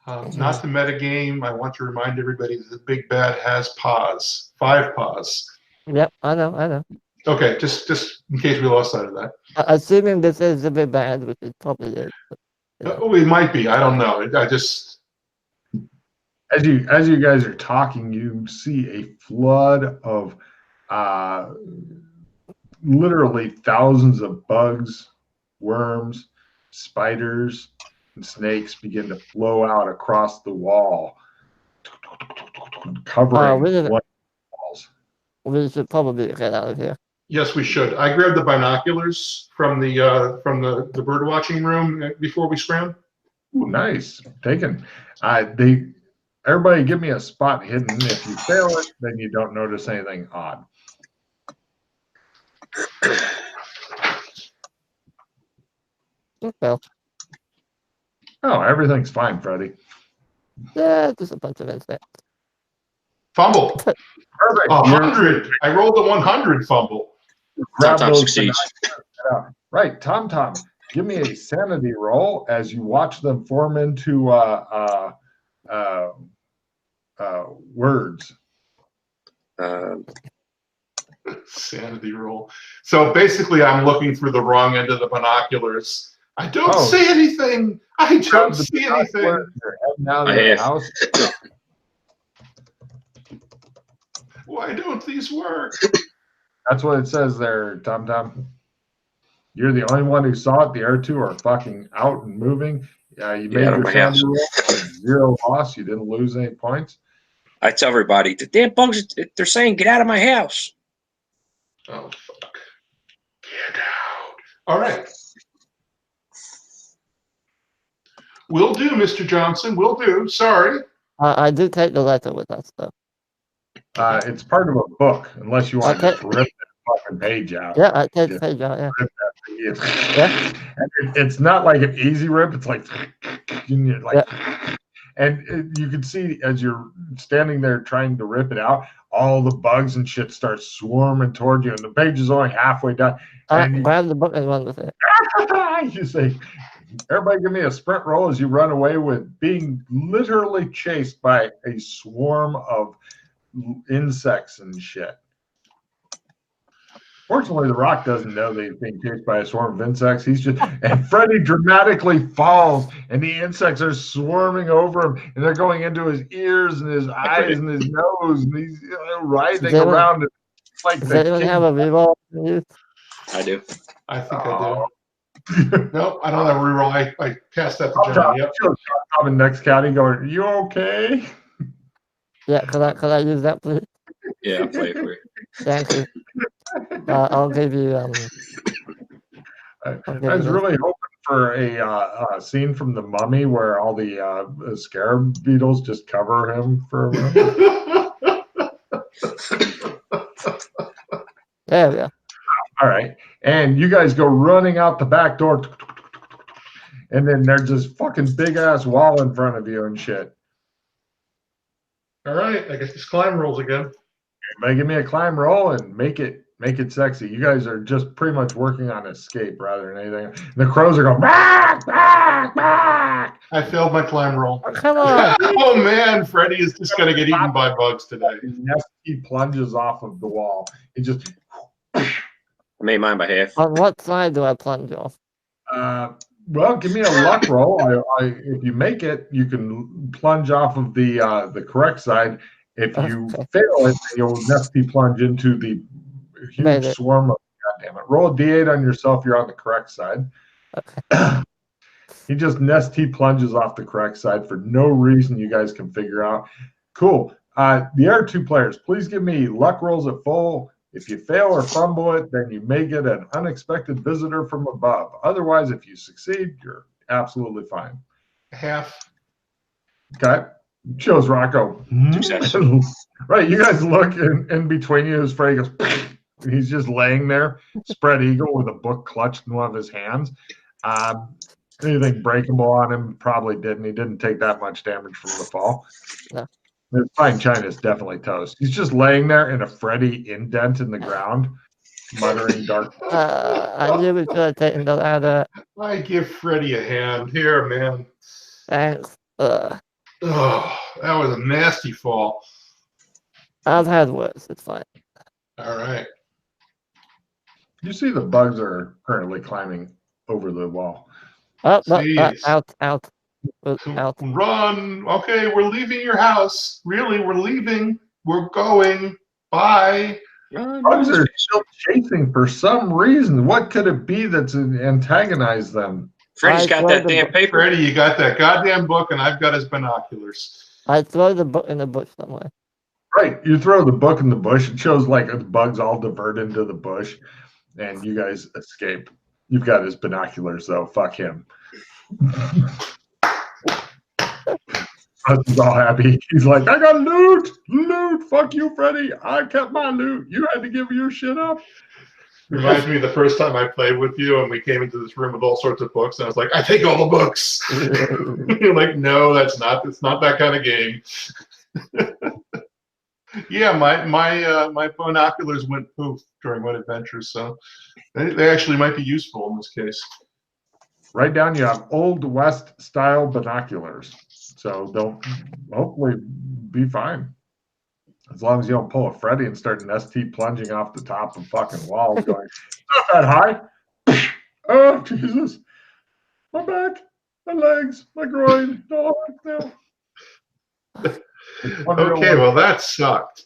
Speaker 1: Not the metagame. I want to remind everybody that the big bad has paws. 5 paws.
Speaker 3: Yep, I know.
Speaker 1: Okay, just in case we lost sight of that.
Speaker 3: Assuming this is a bit bad, which it probably is.
Speaker 1: It might be. I don't know. I just
Speaker 2: as you guys are talking, you see a flood of literally thousands of bugs, worms, spiders, and snakes begin to flow out across the wall, covering walls.
Speaker 3: We should probably get out of here.
Speaker 1: Yes, we should. I grabbed the binoculars from the bird watching room before we scram.
Speaker 2: Ooh, nice. Taken. Everybody give me a spot hidden. If you fail it, then you don't notice anything odd.
Speaker 3: Well.
Speaker 2: Oh, everything's fine, Freddie.
Speaker 3: Yeah, just a bunch of insects.
Speaker 1: Fumble.
Speaker 2: Perfect.
Speaker 1: 100. I rolled a 100 fumble.
Speaker 4: Tom succeeds.
Speaker 2: Right, Tom. Give me a sanity roll as you watch them form into words.
Speaker 1: Sanity roll. So basically, I'm looking through the wrong end of the binoculars. I don't see anything. I don't see anything.
Speaker 2: House.
Speaker 1: Why don't these work?
Speaker 2: That's what it says there, Tom. You're the only one who saw it. The other two are fucking out and moving. You made your sanity roll. 0 loss. You didn't lose any points.
Speaker 4: I tell everybody, the damn bugs, they're saying, get out of my house.
Speaker 1: Oh, fuck. Get out. All right. Will do, Mr. Johnson. Will do. Sorry.
Speaker 3: I do take the letter with us, though.
Speaker 2: It's part of a book, unless you want to just rip the fucking page out.
Speaker 3: Yeah, I take the page out, yeah.
Speaker 2: Yeah. And it's not like an easy rip. It's like, and you can see as you're standing there trying to rip it out, all the bugs and shit start swarming toward you, and the page is only halfway done.
Speaker 3: Grab the book and run with it.
Speaker 2: You say, everybody give me a sprint roll as you run away with being literally chased by a swarm of insects and shit. Fortunately, the Rock doesn't know that he's being chased by a swarm of insects. And Freddy dramatically falls, and the insects are swarming over him, and they're going into his ears and his eyes and his nose, and he's writhing around.
Speaker 3: Does anyone have a reroll?
Speaker 4: I do.
Speaker 1: I think I do. Nope, I don't have a reroll. I passed that to John. Yep.
Speaker 2: I'm in next county going, you okay?
Speaker 3: Yeah, could I use that, please?
Speaker 4: Yeah, I'll play it for you.
Speaker 3: Thank you. I'll give you
Speaker 2: I was really hoping for a scene from The Mummy where all the scarab beetles just cover him for a minute.
Speaker 3: There we go.
Speaker 2: All right. And you guys go running out the back door. And then there's this fucking big ass wall in front of you and shit.
Speaker 1: All right, I guess it's climb rolls again.
Speaker 2: Everybody give me a climb roll and make it sexy. You guys are just pretty much working on escape rather than anything. And the crows are going back, back, back.
Speaker 1: I failed my climb roll.
Speaker 3: Oh, come on.
Speaker 1: Oh man, Freddy is just gonna get eaten by bugs today.
Speaker 2: He plunges off of the wall. He just
Speaker 4: I made mine by half.
Speaker 3: On what side do I plunge off?
Speaker 2: well, give me a luck roll. If you make it, you can plunge off of the correct side. If you fail it, you'll nesty plunge into the huge swarm of. God damn it! Roll a d8 on yourself. You're on the correct side.
Speaker 3: Okay.
Speaker 2: He just plunges off the correct side for no reason you guys can figure out. Cool. The other two players, please give me luck rolls at full. If you fail or fumble it, then you may get an unexpected visitor from above. Otherwise, if you succeed, you're absolutely fine.
Speaker 1: Half.
Speaker 2: Okay. Shows Rocco.
Speaker 4: Success.
Speaker 2: Right. You guys look in between you as Freddy goes, he's just laying there, spread eagle with a book clutched in one of his hands. Anything breakable on him probably didn't. He didn't take that much damage from the fall.
Speaker 3: No.
Speaker 2: The fine china is definitely toast. He's just laying there in a Freddy indent in the ground, muttering dark.
Speaker 3: I knew we should have taken the ladder.
Speaker 1: I give Freddy a hand. Here, man.
Speaker 3: Thanks.
Speaker 1: Oh, that was a nasty fall.
Speaker 3: I've had worse. It's fine.
Speaker 1: All right.
Speaker 2: You see the bugs are currently climbing over the wall.
Speaker 3: Oh, no,
Speaker 1: Jeez.
Speaker 3: out.
Speaker 1: Run. Okay, we're leaving your house. Really, we're leaving. We're going. Bye.
Speaker 2: Bugs are still chasing for some reason. What could it be that's antagonized them?
Speaker 4: Freddy's got that damn paper.
Speaker 1: Freddy, you got that goddamn book, and I've got his binoculars.
Speaker 3: I throw the book in the bush somewhere.
Speaker 2: Right. You throw the book in the bush. It shows like the bugs all divert into the bush, and you guys escape. You've got his binoculars, though. Fuck him. He's all happy. He's like, I got loot. Loot. Fuck you, Freddy. I kept my loot. You had to give your shit up.
Speaker 1: Reminds me of the first time I played with you, and we came into this room with all sorts of books, and I was like, I take all the books. You're like, no, it's not that kind of game. Yeah, my binoculars went poof during one adventure, so they actually might be useful in this case.
Speaker 2: Right down, you have Old West style binoculars, so they'll hopefully be fine. As long as you don't pull a Freddy and start an ST plunging off the top of fucking walls going, not that high. Oh, Jesus. My back, my legs, my groin. No.
Speaker 1: Okay, well, that sucked.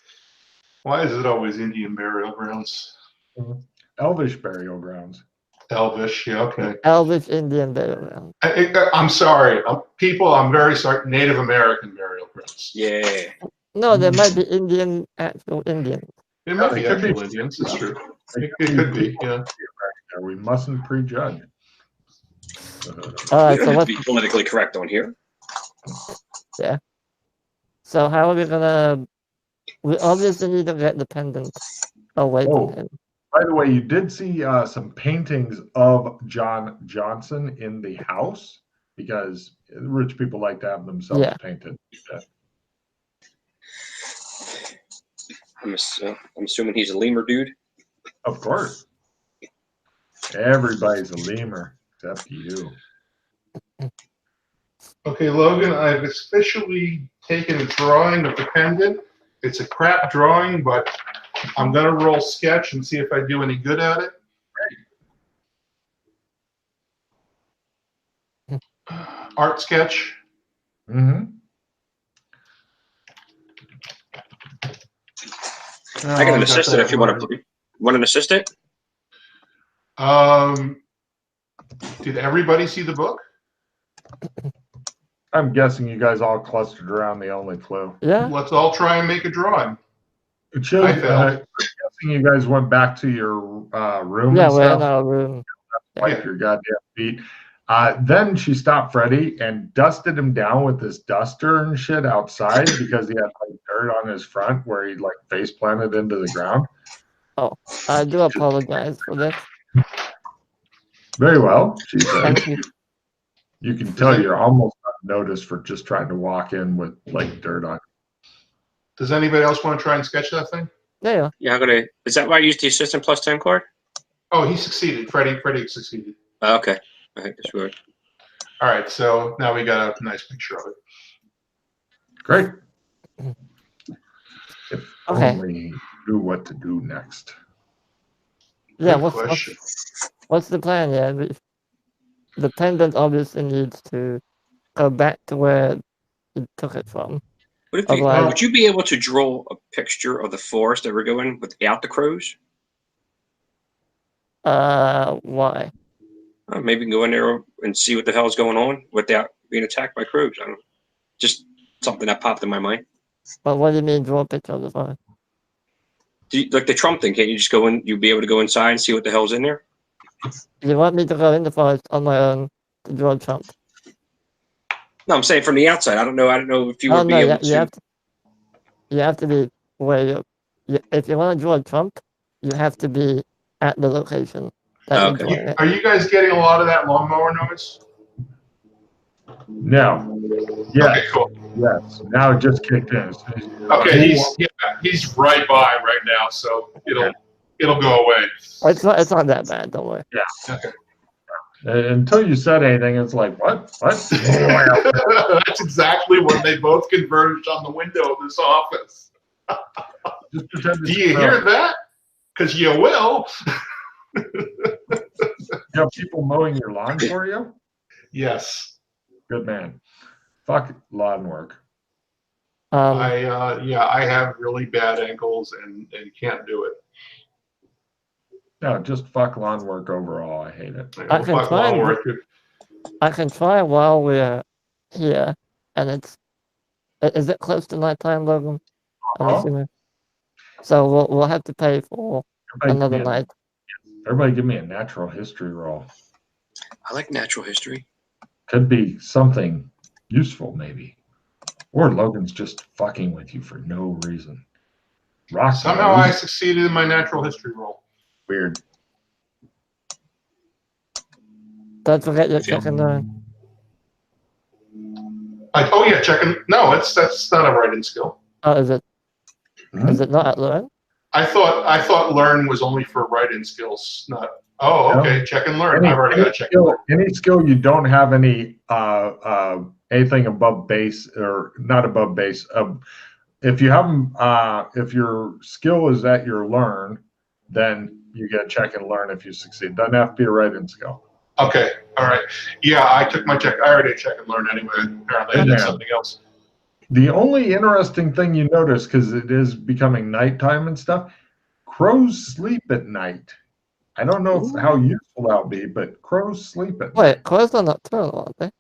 Speaker 1: Why is it always Indian burial grounds?
Speaker 2: Elvish burial grounds.
Speaker 1: Elvish, yeah, okay.
Speaker 3: Elvish Indian burial ground.
Speaker 1: I'm sorry. People, I'm very sorry. Native American burial grounds.
Speaker 4: Yeah.
Speaker 3: No, there might be actual Indian.
Speaker 1: It might be actual Indians, it's true. It could be, yeah.
Speaker 2: We mustn't prejudge.
Speaker 3: All right, so
Speaker 4: to
Speaker 3: what's
Speaker 4: be politically correct on here.
Speaker 3: so how are we gonna? We obviously need to get the pendant away from him.
Speaker 2: By the way, you did see some paintings of John Johnson in the house because rich people like to have themselves painted. Yeah.
Speaker 4: I'm assuming he's a lemur dude.
Speaker 2: Of course. Everybody's a lemur except you.
Speaker 1: Okay, Logan, I've officially taken a drawing of the pendant. It's a crap drawing, but I'm going to roll sketch and see if I do any good at it. Art sketch.
Speaker 2: Mm-hmm.
Speaker 4: I got an assistant if you want to. Want an assistant?
Speaker 1: Did everybody see the book?
Speaker 2: I'm guessing you guys all clustered around the only clue.
Speaker 3: Yeah.
Speaker 1: Let's all try and make a drawing.
Speaker 2: It shows,
Speaker 1: I failed.
Speaker 2: I'm guessing you guys went back to your room.
Speaker 3: Yeah,
Speaker 2: and
Speaker 3: we're in
Speaker 2: stuff.
Speaker 3: our room.
Speaker 2: Wipe your goddamn feet. Then she stopped Freddy and dusted him down with this duster and shit outside because he had like dirt on his front where he like face planted into the ground.
Speaker 3: Oh, I do apologize for this.
Speaker 2: Very well, she said.
Speaker 3: Thank you.
Speaker 2: You can tell you're almost unnoticed for just trying to walk in with like dirt on.
Speaker 1: Does anybody else want to try and sketch that thing?
Speaker 3: Yeah.
Speaker 4: Yeah, I'm gonna. Is that why I used the assistant plus 10 card?
Speaker 1: Oh, he succeeded. Freddie succeeded.
Speaker 4: Okay. All right, that's good.
Speaker 1: All right, so now we got a nice picture of it.
Speaker 2: Great. If
Speaker 3: Okay.
Speaker 2: only knew what to do next.
Speaker 3: Yeah,
Speaker 1: Good question.
Speaker 3: what's the plan? Yeah, the pendant obviously needs to go back to where you took it from.
Speaker 4: What if
Speaker 3: Otherwise-
Speaker 4: would you be able to draw a picture of the forest that we're going without the crows?
Speaker 3: Why?
Speaker 4: Maybe we can go in there and see what the hell's going on without being attacked by crows. I don't know. Just something that popped in my mind.
Speaker 3: But what do you mean draw a picture of the forest?
Speaker 4: Like the Trump thing, can't you just go in? You'll be able to go inside and see what the hell's in there.
Speaker 3: You want me to go in the forest on my own to draw Trump?
Speaker 4: No, I'm saying from the outside. I don't know if you would be able to.
Speaker 3: You have to be where if you want to draw Trump, you have to be at the location that you're
Speaker 4: Okay.
Speaker 3: drawing it.
Speaker 1: Are you guys getting a lot of that lawnmower noise?
Speaker 2: No. Yes.
Speaker 1: Okay, cool.
Speaker 2: Yes. Now it just kicked in.
Speaker 1: Okay, he's right by right now, so it'll go away.
Speaker 3: It's not that bad, don't worry.
Speaker 1: Okay.
Speaker 2: Until you said anything, it's like, what? What?
Speaker 1: That's exactly when they both converged on the window of this office.
Speaker 2: Just pretend
Speaker 1: Do
Speaker 2: it's
Speaker 1: you hear that? Because you will.
Speaker 2: You have people mowing your lawn for you?
Speaker 1: Yes.
Speaker 2: Good man. Fuck lawn work.
Speaker 1: I have really bad ankles and can't do it.
Speaker 2: No, just fuck lawn work overall. I hate it.
Speaker 3: I can
Speaker 1: Fuck
Speaker 3: try
Speaker 1: lawn
Speaker 3: and-
Speaker 1: work.
Speaker 3: I can try while we're here, and is it close to nighttime, Logan? I'm
Speaker 2: Uh-huh.
Speaker 3: assuming. So we'll have to pay for another night.
Speaker 2: Everybody give me a natural history roll.
Speaker 4: I like natural history.
Speaker 2: Could be something useful, maybe. Or Logan's just fucking with you for no reason. Rock
Speaker 1: Somehow I succeeded in my natural history roll.
Speaker 2: weird.
Speaker 3: Don't forget your check and learn.
Speaker 1: Checking. No, that's not a writing skill.
Speaker 3: Oh, is it?
Speaker 2: Hmm?
Speaker 3: Is it not at learn?
Speaker 1: I thought learn was only for writing skills, not. Oh, okay.
Speaker 2: No.
Speaker 1: Check and learn. I've already got check and learn.
Speaker 2: Any skill you don't have any anything above base or not above base. If you have if your skill is at your learn, then you get check and learn if you succeed. Doesn't have to be a writing skill.
Speaker 1: Okay. All right. Yeah, I took my check. I already check and learn anyway. Apparently, I did something else.
Speaker 2: The only interesting thing you notice, because it is becoming nighttime and stuff, crows sleep at night. I don't know how useful that'll be, but crows sleep at night.
Speaker 3: Wait, crows are nocturnal, aren't they?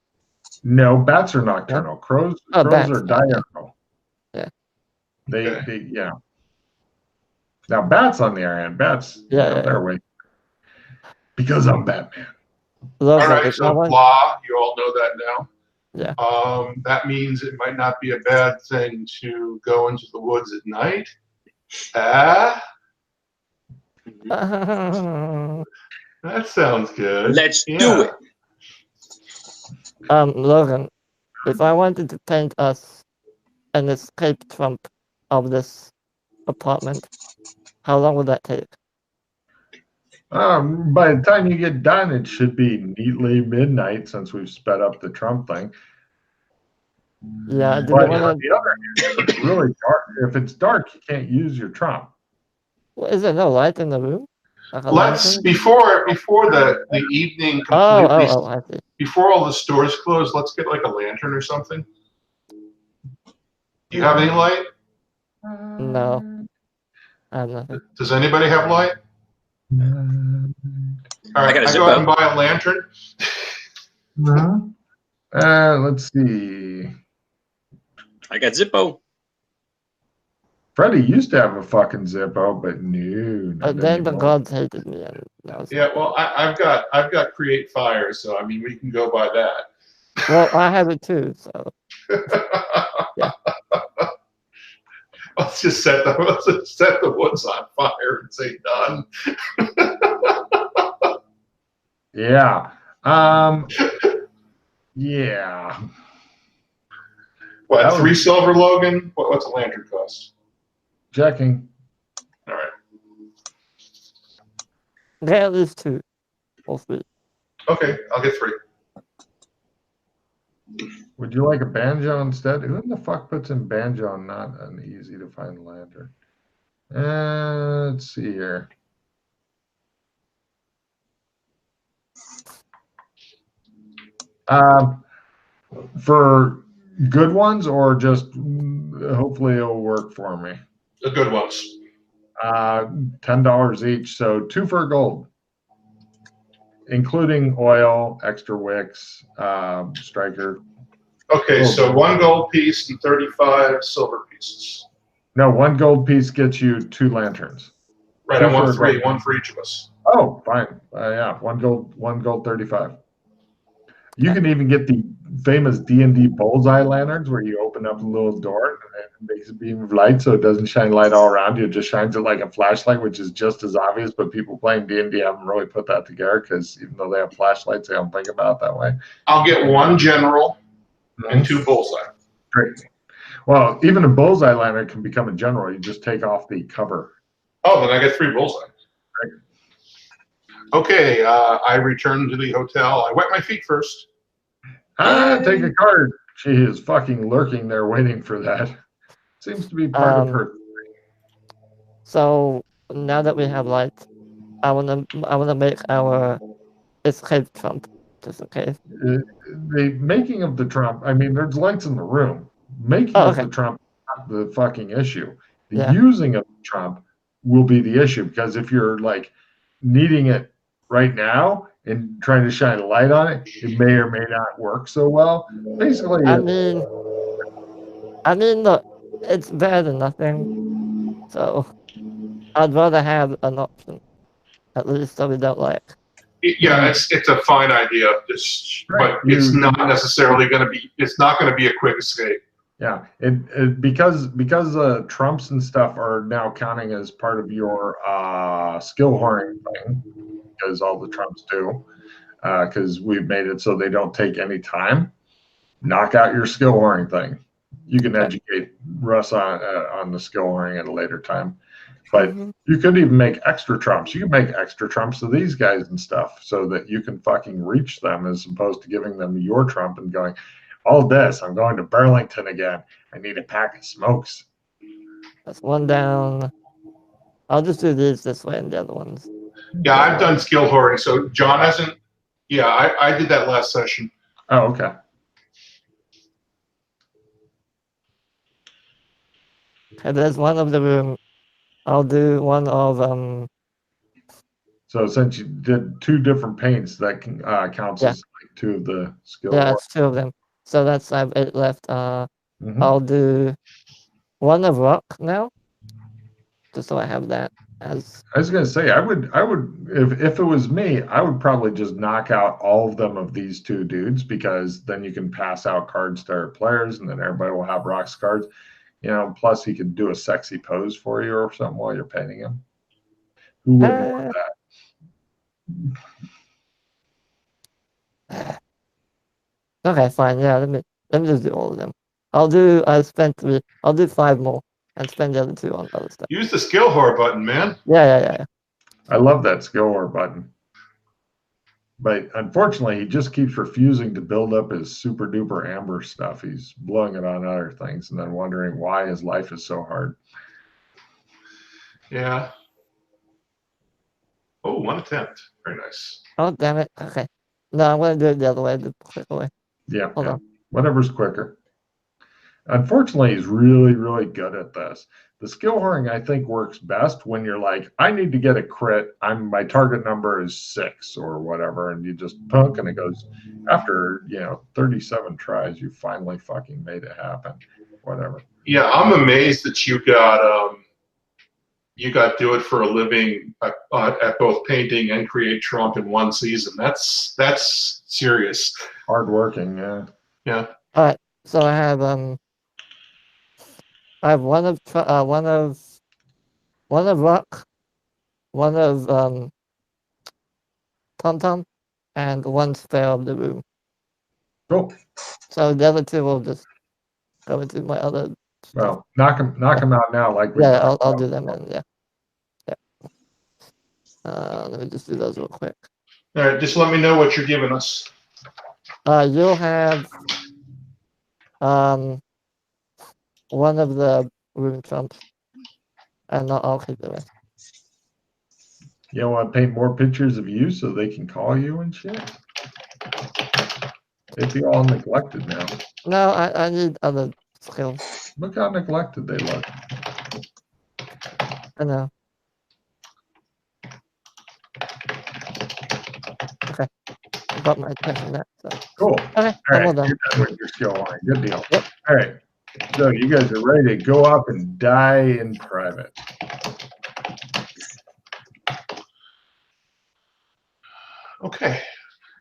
Speaker 2: No, bats are nocturnal. Crows
Speaker 3: Bats,
Speaker 2: are diurnal.
Speaker 3: Yeah.
Speaker 2: They yeah. Now bats on the other hand, they're awake. Because I'm Batman.
Speaker 3: Those
Speaker 1: All
Speaker 3: are
Speaker 1: right.
Speaker 3: the
Speaker 1: So
Speaker 3: ones.
Speaker 1: blah. You all know that now.
Speaker 3: Yeah.
Speaker 1: That means it might not be a bad thing to go into the woods at night. That sounds good.
Speaker 4: Let's do it.
Speaker 3: Logan, if I wanted to paint us an escape Trump of this apartment, how long would that take?
Speaker 2: By the time you get done, it should be neatly midnight since we've sped up the Trump thing.
Speaker 3: Yeah, do
Speaker 2: But
Speaker 3: we
Speaker 2: on
Speaker 3: want
Speaker 2: the other hand, if it's really dark. If it's dark, you can't use your Trump.
Speaker 3: to? Is there no light in the room? Like a
Speaker 1: Let's
Speaker 3: lantern?
Speaker 1: before the evening completely.
Speaker 3: I see.
Speaker 1: Before all the stores close, let's get like a lantern or something. Do you have any light?
Speaker 3: No. I have nothing.
Speaker 1: Does anybody have light? All right,
Speaker 4: got a
Speaker 1: I go out and
Speaker 4: Zippo.
Speaker 1: buy a lantern.
Speaker 2: Let's see.
Speaker 4: I got Zippo.
Speaker 2: Freddie used to have a fucking Zippo, but no, not
Speaker 3: But then the
Speaker 2: anymore.
Speaker 3: gods hated me, and that was
Speaker 1: Yeah, well, I've got Create Fire, so I mean we can go by that.
Speaker 3: well, I have it too. So yeah.
Speaker 1: Let's just set the woods on fire and say done.
Speaker 2: Yeah. Yeah.
Speaker 1: What,
Speaker 2: That
Speaker 1: 3
Speaker 2: was-
Speaker 1: silver, Logan? What's a lantern cost?
Speaker 2: Checking.
Speaker 1: All right.
Speaker 3: Get at least 2 or 3.
Speaker 1: Okay, I'll get 3.
Speaker 2: Would you like a banjo instead? Who in the fuck puts in banjo and not an easy to find lantern? Let's see here. For good ones or just hopefully it'll work for me.
Speaker 1: The good ones.
Speaker 2: $10 each, so 2 for gold, including oil, extra wicks, striker.
Speaker 1: Okay, so 1 gold piece and 35 silver pieces.
Speaker 2: No, 1 gold piece gets you 2 lanterns.
Speaker 1: Right,
Speaker 2: 2
Speaker 1: I want
Speaker 2: for
Speaker 1: 3,
Speaker 2: gold.
Speaker 1: 1 for each of us.
Speaker 2: Oh, fine. Yeah, 1 gold, 35. You can even get the famous D&D bullseye lanterns where you open up a little door and it makes a beam of light so it doesn't shine light all around you. It just shines it like a flashlight, which is just as obvious, but people playing D&D haven't really put that together because even though they have flashlights, they don't think about it that way.
Speaker 1: I'll get 1 general and 2 bullseye.
Speaker 2: Great. Well, even a bullseye lantern can become a general. You just take off the cover.
Speaker 1: Oh, then I get 3 bullseye.
Speaker 2: Right.
Speaker 1: Okay, I return to the hotel. I wet my feet first.
Speaker 2: Take a card. She is fucking lurking there waiting for that. Seems to be part of her.
Speaker 3: So now that we have light, I wanna make our escape trump, just in case.
Speaker 2: The making of the Trump, I mean, there's lights in the room. Making
Speaker 3: Oh,
Speaker 2: of
Speaker 3: okay.
Speaker 2: the Trump is not the fucking issue. The
Speaker 3: Yeah.
Speaker 2: using of the Trump will be the issue because if you're like needing it right now and trying to shine a light on it, it may or may not work so well. Basically,
Speaker 3: I mean, look, it's better than nothing. So I'd rather have an option, at least, so we don't like.
Speaker 1: Yeah, it's a fine idea, but it's not necessarily going to be. It's not going to be a quick escape.
Speaker 2: yeah, because Trumps and stuff are now counting as part of your skill horning thing, because all the Trumps do, because we've made it so they don't take any time. Knock out your skill horning thing. You can educate Russ on the skill horning at a later time. But you could even make extra Trumps. You can make extra Trumps of these guys and stuff so that you can fucking reach them as opposed to giving them your Trump and going, all this, I'm going to Burlington again. I need a pack of smokes.
Speaker 3: That's 1 down. I'll just do these this way and the other ones.
Speaker 1: Yeah, I've done skill hoarding, so John hasn't. Yeah, I did that last session.
Speaker 2: Oh, okay.
Speaker 3: Okay, there's one of the room. I'll do one of
Speaker 2: So since you did 2 different paints, that can counts as like 2 of the skill.
Speaker 3: yeah, it's 2 of them. So that's I have 8 left.
Speaker 2: Mhm.
Speaker 3: I'll do 1 of rock now, just so I have that as.
Speaker 2: I was gonna say I would if it was me, I would probably just knock out all of them of these 2 dudes because then you can pass out cards to our players and then everybody will have rocks cards. You know, plus he could do a sexy pose for you or something while you're painting him. Who wouldn't want that?
Speaker 3: Okay, fine. Yeah, let me just do all of them. I'll do 3. I'll do 5 more and spend the other 2 on other stuff.
Speaker 1: Use the skill hoard button, man.
Speaker 3: Yeah.
Speaker 2: I love that skill or button. But unfortunately, he just keeps refusing to build up his super duper amber stuff. He's blowing it on other things and then wondering why his life is so hard.
Speaker 1: Yeah. Oh, 1 attempt. Very nice.
Speaker 3: Oh, damn it. Okay. No, I'm going to do it the other way, the quick way.
Speaker 2: Yeah.
Speaker 3: Hold on.
Speaker 2: Whatever's quicker. Unfortunately, he's really, really good at this. The skill horning, I think, works best when you're like, I need to get a crit. My target number is 6 or whatever, and you just punk, and it goes, after 37 tries, you finally fucking made it happen. Whatever.
Speaker 1: Yeah, I'm amazed that you got do it for a living at both painting and create Trump in one season. That's serious.
Speaker 2: Hardworking, yeah.
Speaker 1: Yeah.
Speaker 3: All right. So I have one of Rock, one of Tom Tom, and one Spare of the Room.
Speaker 2: Cool.
Speaker 3: So the other two will just go into my other.
Speaker 2: Well, knock them out now, like we.
Speaker 3: Yeah,
Speaker 2: talked
Speaker 3: I'll
Speaker 2: about
Speaker 3: do them
Speaker 2: before.
Speaker 3: in. Yeah. Let me just do those real quick.
Speaker 1: All right, just let me know what you're giving us.
Speaker 3: You'll have one of the room trumps, and I'll keep the rest.
Speaker 2: You want to paint more pictures of you so they can call you and shit? They feel all neglected now.
Speaker 3: No, I need other skills.
Speaker 2: Look how neglected they look.
Speaker 3: I know. Okay. I got my attention there. So.
Speaker 2: Cool.
Speaker 3: Okay,
Speaker 2: All
Speaker 3: I'm
Speaker 2: right,
Speaker 3: all done.
Speaker 2: you're done with your skill line. Good deal.
Speaker 3: Yep.
Speaker 2: All right. So you guys are ready to go up and die in private.
Speaker 1: Okay.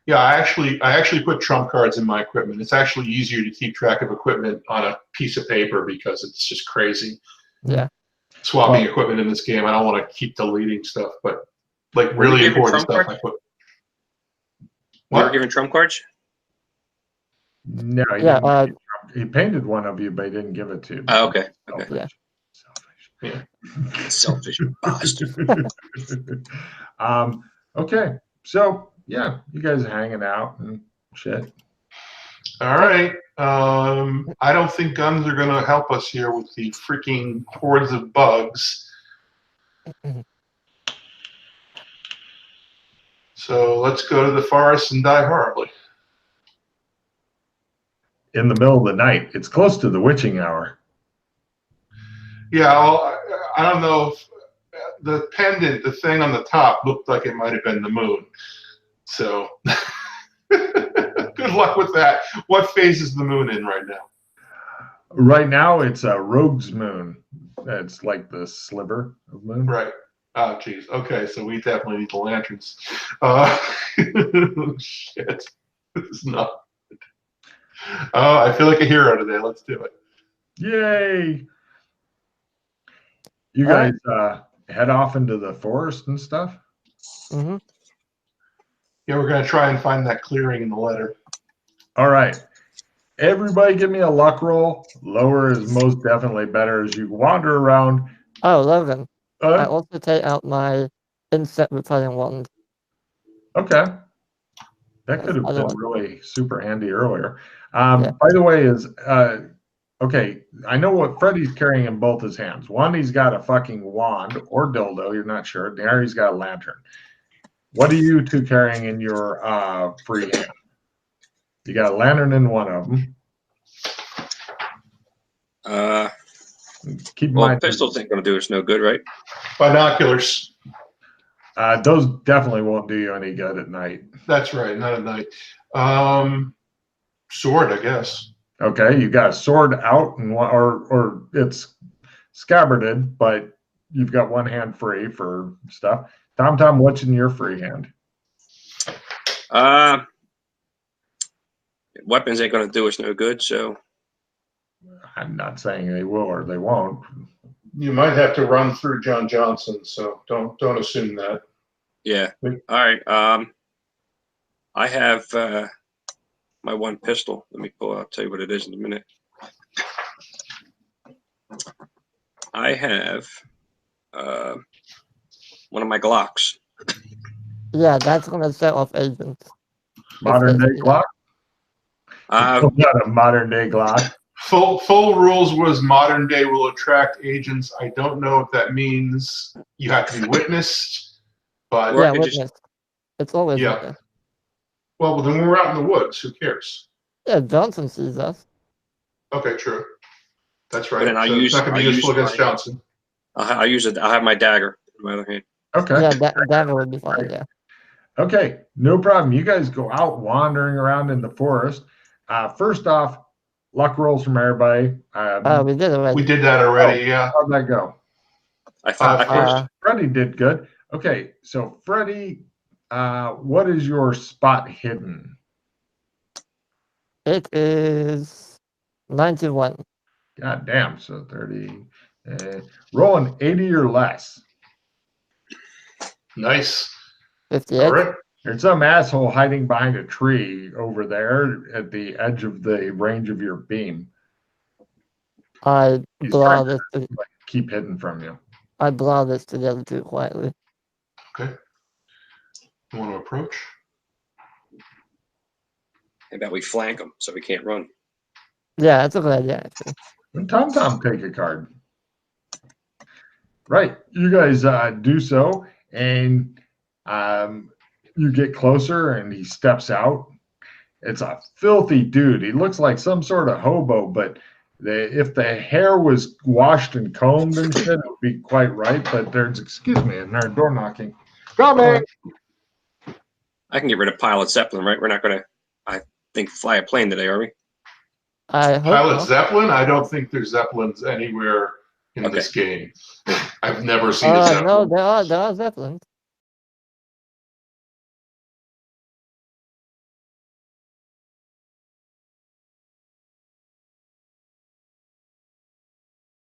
Speaker 1: Yeah, I actually put trump cards in my equipment. It's actually easier to keep track of equipment on a piece of paper because it's just crazy.
Speaker 3: Yeah.
Speaker 1: Swapping equipment in this game. I don't want to keep deleting stuff, but like
Speaker 4: Were you
Speaker 1: really
Speaker 4: given
Speaker 1: important
Speaker 4: trump
Speaker 1: stuff
Speaker 4: cards?
Speaker 1: I put.
Speaker 4: You were
Speaker 1: What?
Speaker 4: given trump cards?
Speaker 2: No, he
Speaker 3: Yeah.
Speaker 2: didn't. He painted one of you, but he didn't give it to you.
Speaker 4: Oh, okay.
Speaker 3: Yeah.
Speaker 1: Yeah.
Speaker 4: Selfish bastard.
Speaker 2: Okay. So yeah, you guys are hanging out and shit.
Speaker 1: All right. I don't think guns are going to help us here with the freaking hordes of bugs. So let's go to the forest and die horribly.
Speaker 2: In the middle of the night. It's close to the witching hour.
Speaker 1: Yeah, well, I don't know if the pendant, the thing on the top, looked like it might have been the moon. So good luck with that. What phase is the moon in right now?
Speaker 2: Right now, it's a rogue's moon. It's like the sliver of moon.
Speaker 1: Right. Oh, geez. Okay, so we definitely need the lanterns. Shit. This is not. Oh, I feel like a hero today. Let's do it.
Speaker 2: Yay! You guys head off into the forest and stuff?
Speaker 3: Mm-hmm.
Speaker 1: Yeah, we're going to try and find that clearing in the letter.
Speaker 2: All right. Everybody give me a luck roll. Lower is most definitely better as you wander around.
Speaker 3: Oh, Logan. I also take out my insect repelling wand.
Speaker 2: Okay. That could have been really super handy earlier. By the way, okay, I know what Freddy's carrying in both his hands. One, he's got a fucking wand or dildo, you're not sure. The other, he's got a lantern. What are you two carrying in your free hand? You got a lantern in one of them. Keep in mind,
Speaker 4: pistols ain't going to do us no good, right?
Speaker 1: Binoculars.
Speaker 2: Those definitely won't do you any good at night.
Speaker 1: That's right, not at night. Sword, I guess.
Speaker 2: Okay, you got a sword out and one, or it's scabbarded, but you've got one hand free for stuff. Tom, what's in your free hand?
Speaker 4: Weapons ain't going to do us no good, so.
Speaker 2: I'm not saying they will or they won't.
Speaker 1: You might have to run through John Johnson, so don't assume that.
Speaker 4: Yeah. All right. I have my one pistol. Let me pull out. I'll tell you what it is in a minute. I have one of my Glocks.
Speaker 3: Yeah, that's gonna set off agents.
Speaker 2: Modern day Glock? Not a modern day Glock.
Speaker 1: Full rules was modern day will attract agents. I don't know if that means you have to be witnessed, but
Speaker 3: yeah, witness. It's always witness.
Speaker 1: Well, then we're out in the woods. Who cares?
Speaker 3: Yeah, Johnson sees us.
Speaker 1: Okay, true. That's right.
Speaker 4: Then
Speaker 1: it's not going to be useful against Johnson.
Speaker 4: I have my dagger in my other hand.
Speaker 2: Okay.
Speaker 3: Yeah, dagger would be fine. Yeah.
Speaker 2: Okay, no problem. You guys go out wandering around in the forest. First off, luck rolls from everybody.
Speaker 3: We did already.
Speaker 1: We did that already, yeah.
Speaker 2: How'd that go?
Speaker 4: I finished.
Speaker 2: Freddie did good. Okay, so Freddie, what is your spot hidden?
Speaker 3: It is 91.
Speaker 2: God damn, so 30. Rolling 80 or less.
Speaker 1: Nice.
Speaker 3: 58.
Speaker 1: All right.
Speaker 2: There's some asshole hiding behind a tree over there at the edge of the range of your beam.
Speaker 3: I
Speaker 2: He's
Speaker 3: blow
Speaker 2: trying
Speaker 3: this.
Speaker 2: Keep hidden from you.
Speaker 3: I blow this together too quietly.
Speaker 1: Okay. You want to approach?
Speaker 4: How about we flank him so we can't run?
Speaker 3: Yeah, that's a good idea. Actually.
Speaker 2: And Tom take a card. Right, you guys do so, and you get closer, and he steps out. It's a filthy dude. He looks like some sort of hobo, but if the hair was washed and combed and shit, it would be quite right. But there's, excuse me, and there's door knocking. Coming.
Speaker 4: I can get rid of Pilot Zeppelin, right? We're not going to, I think, fly a plane today, are we?
Speaker 3: I hope
Speaker 1: Pilot
Speaker 3: so.
Speaker 1: Zeppelin? I don't think there's Zeppelins anywhere in this game. I've never seen a
Speaker 3: No,
Speaker 1: Zeppelin.
Speaker 3: there are Zeppelins.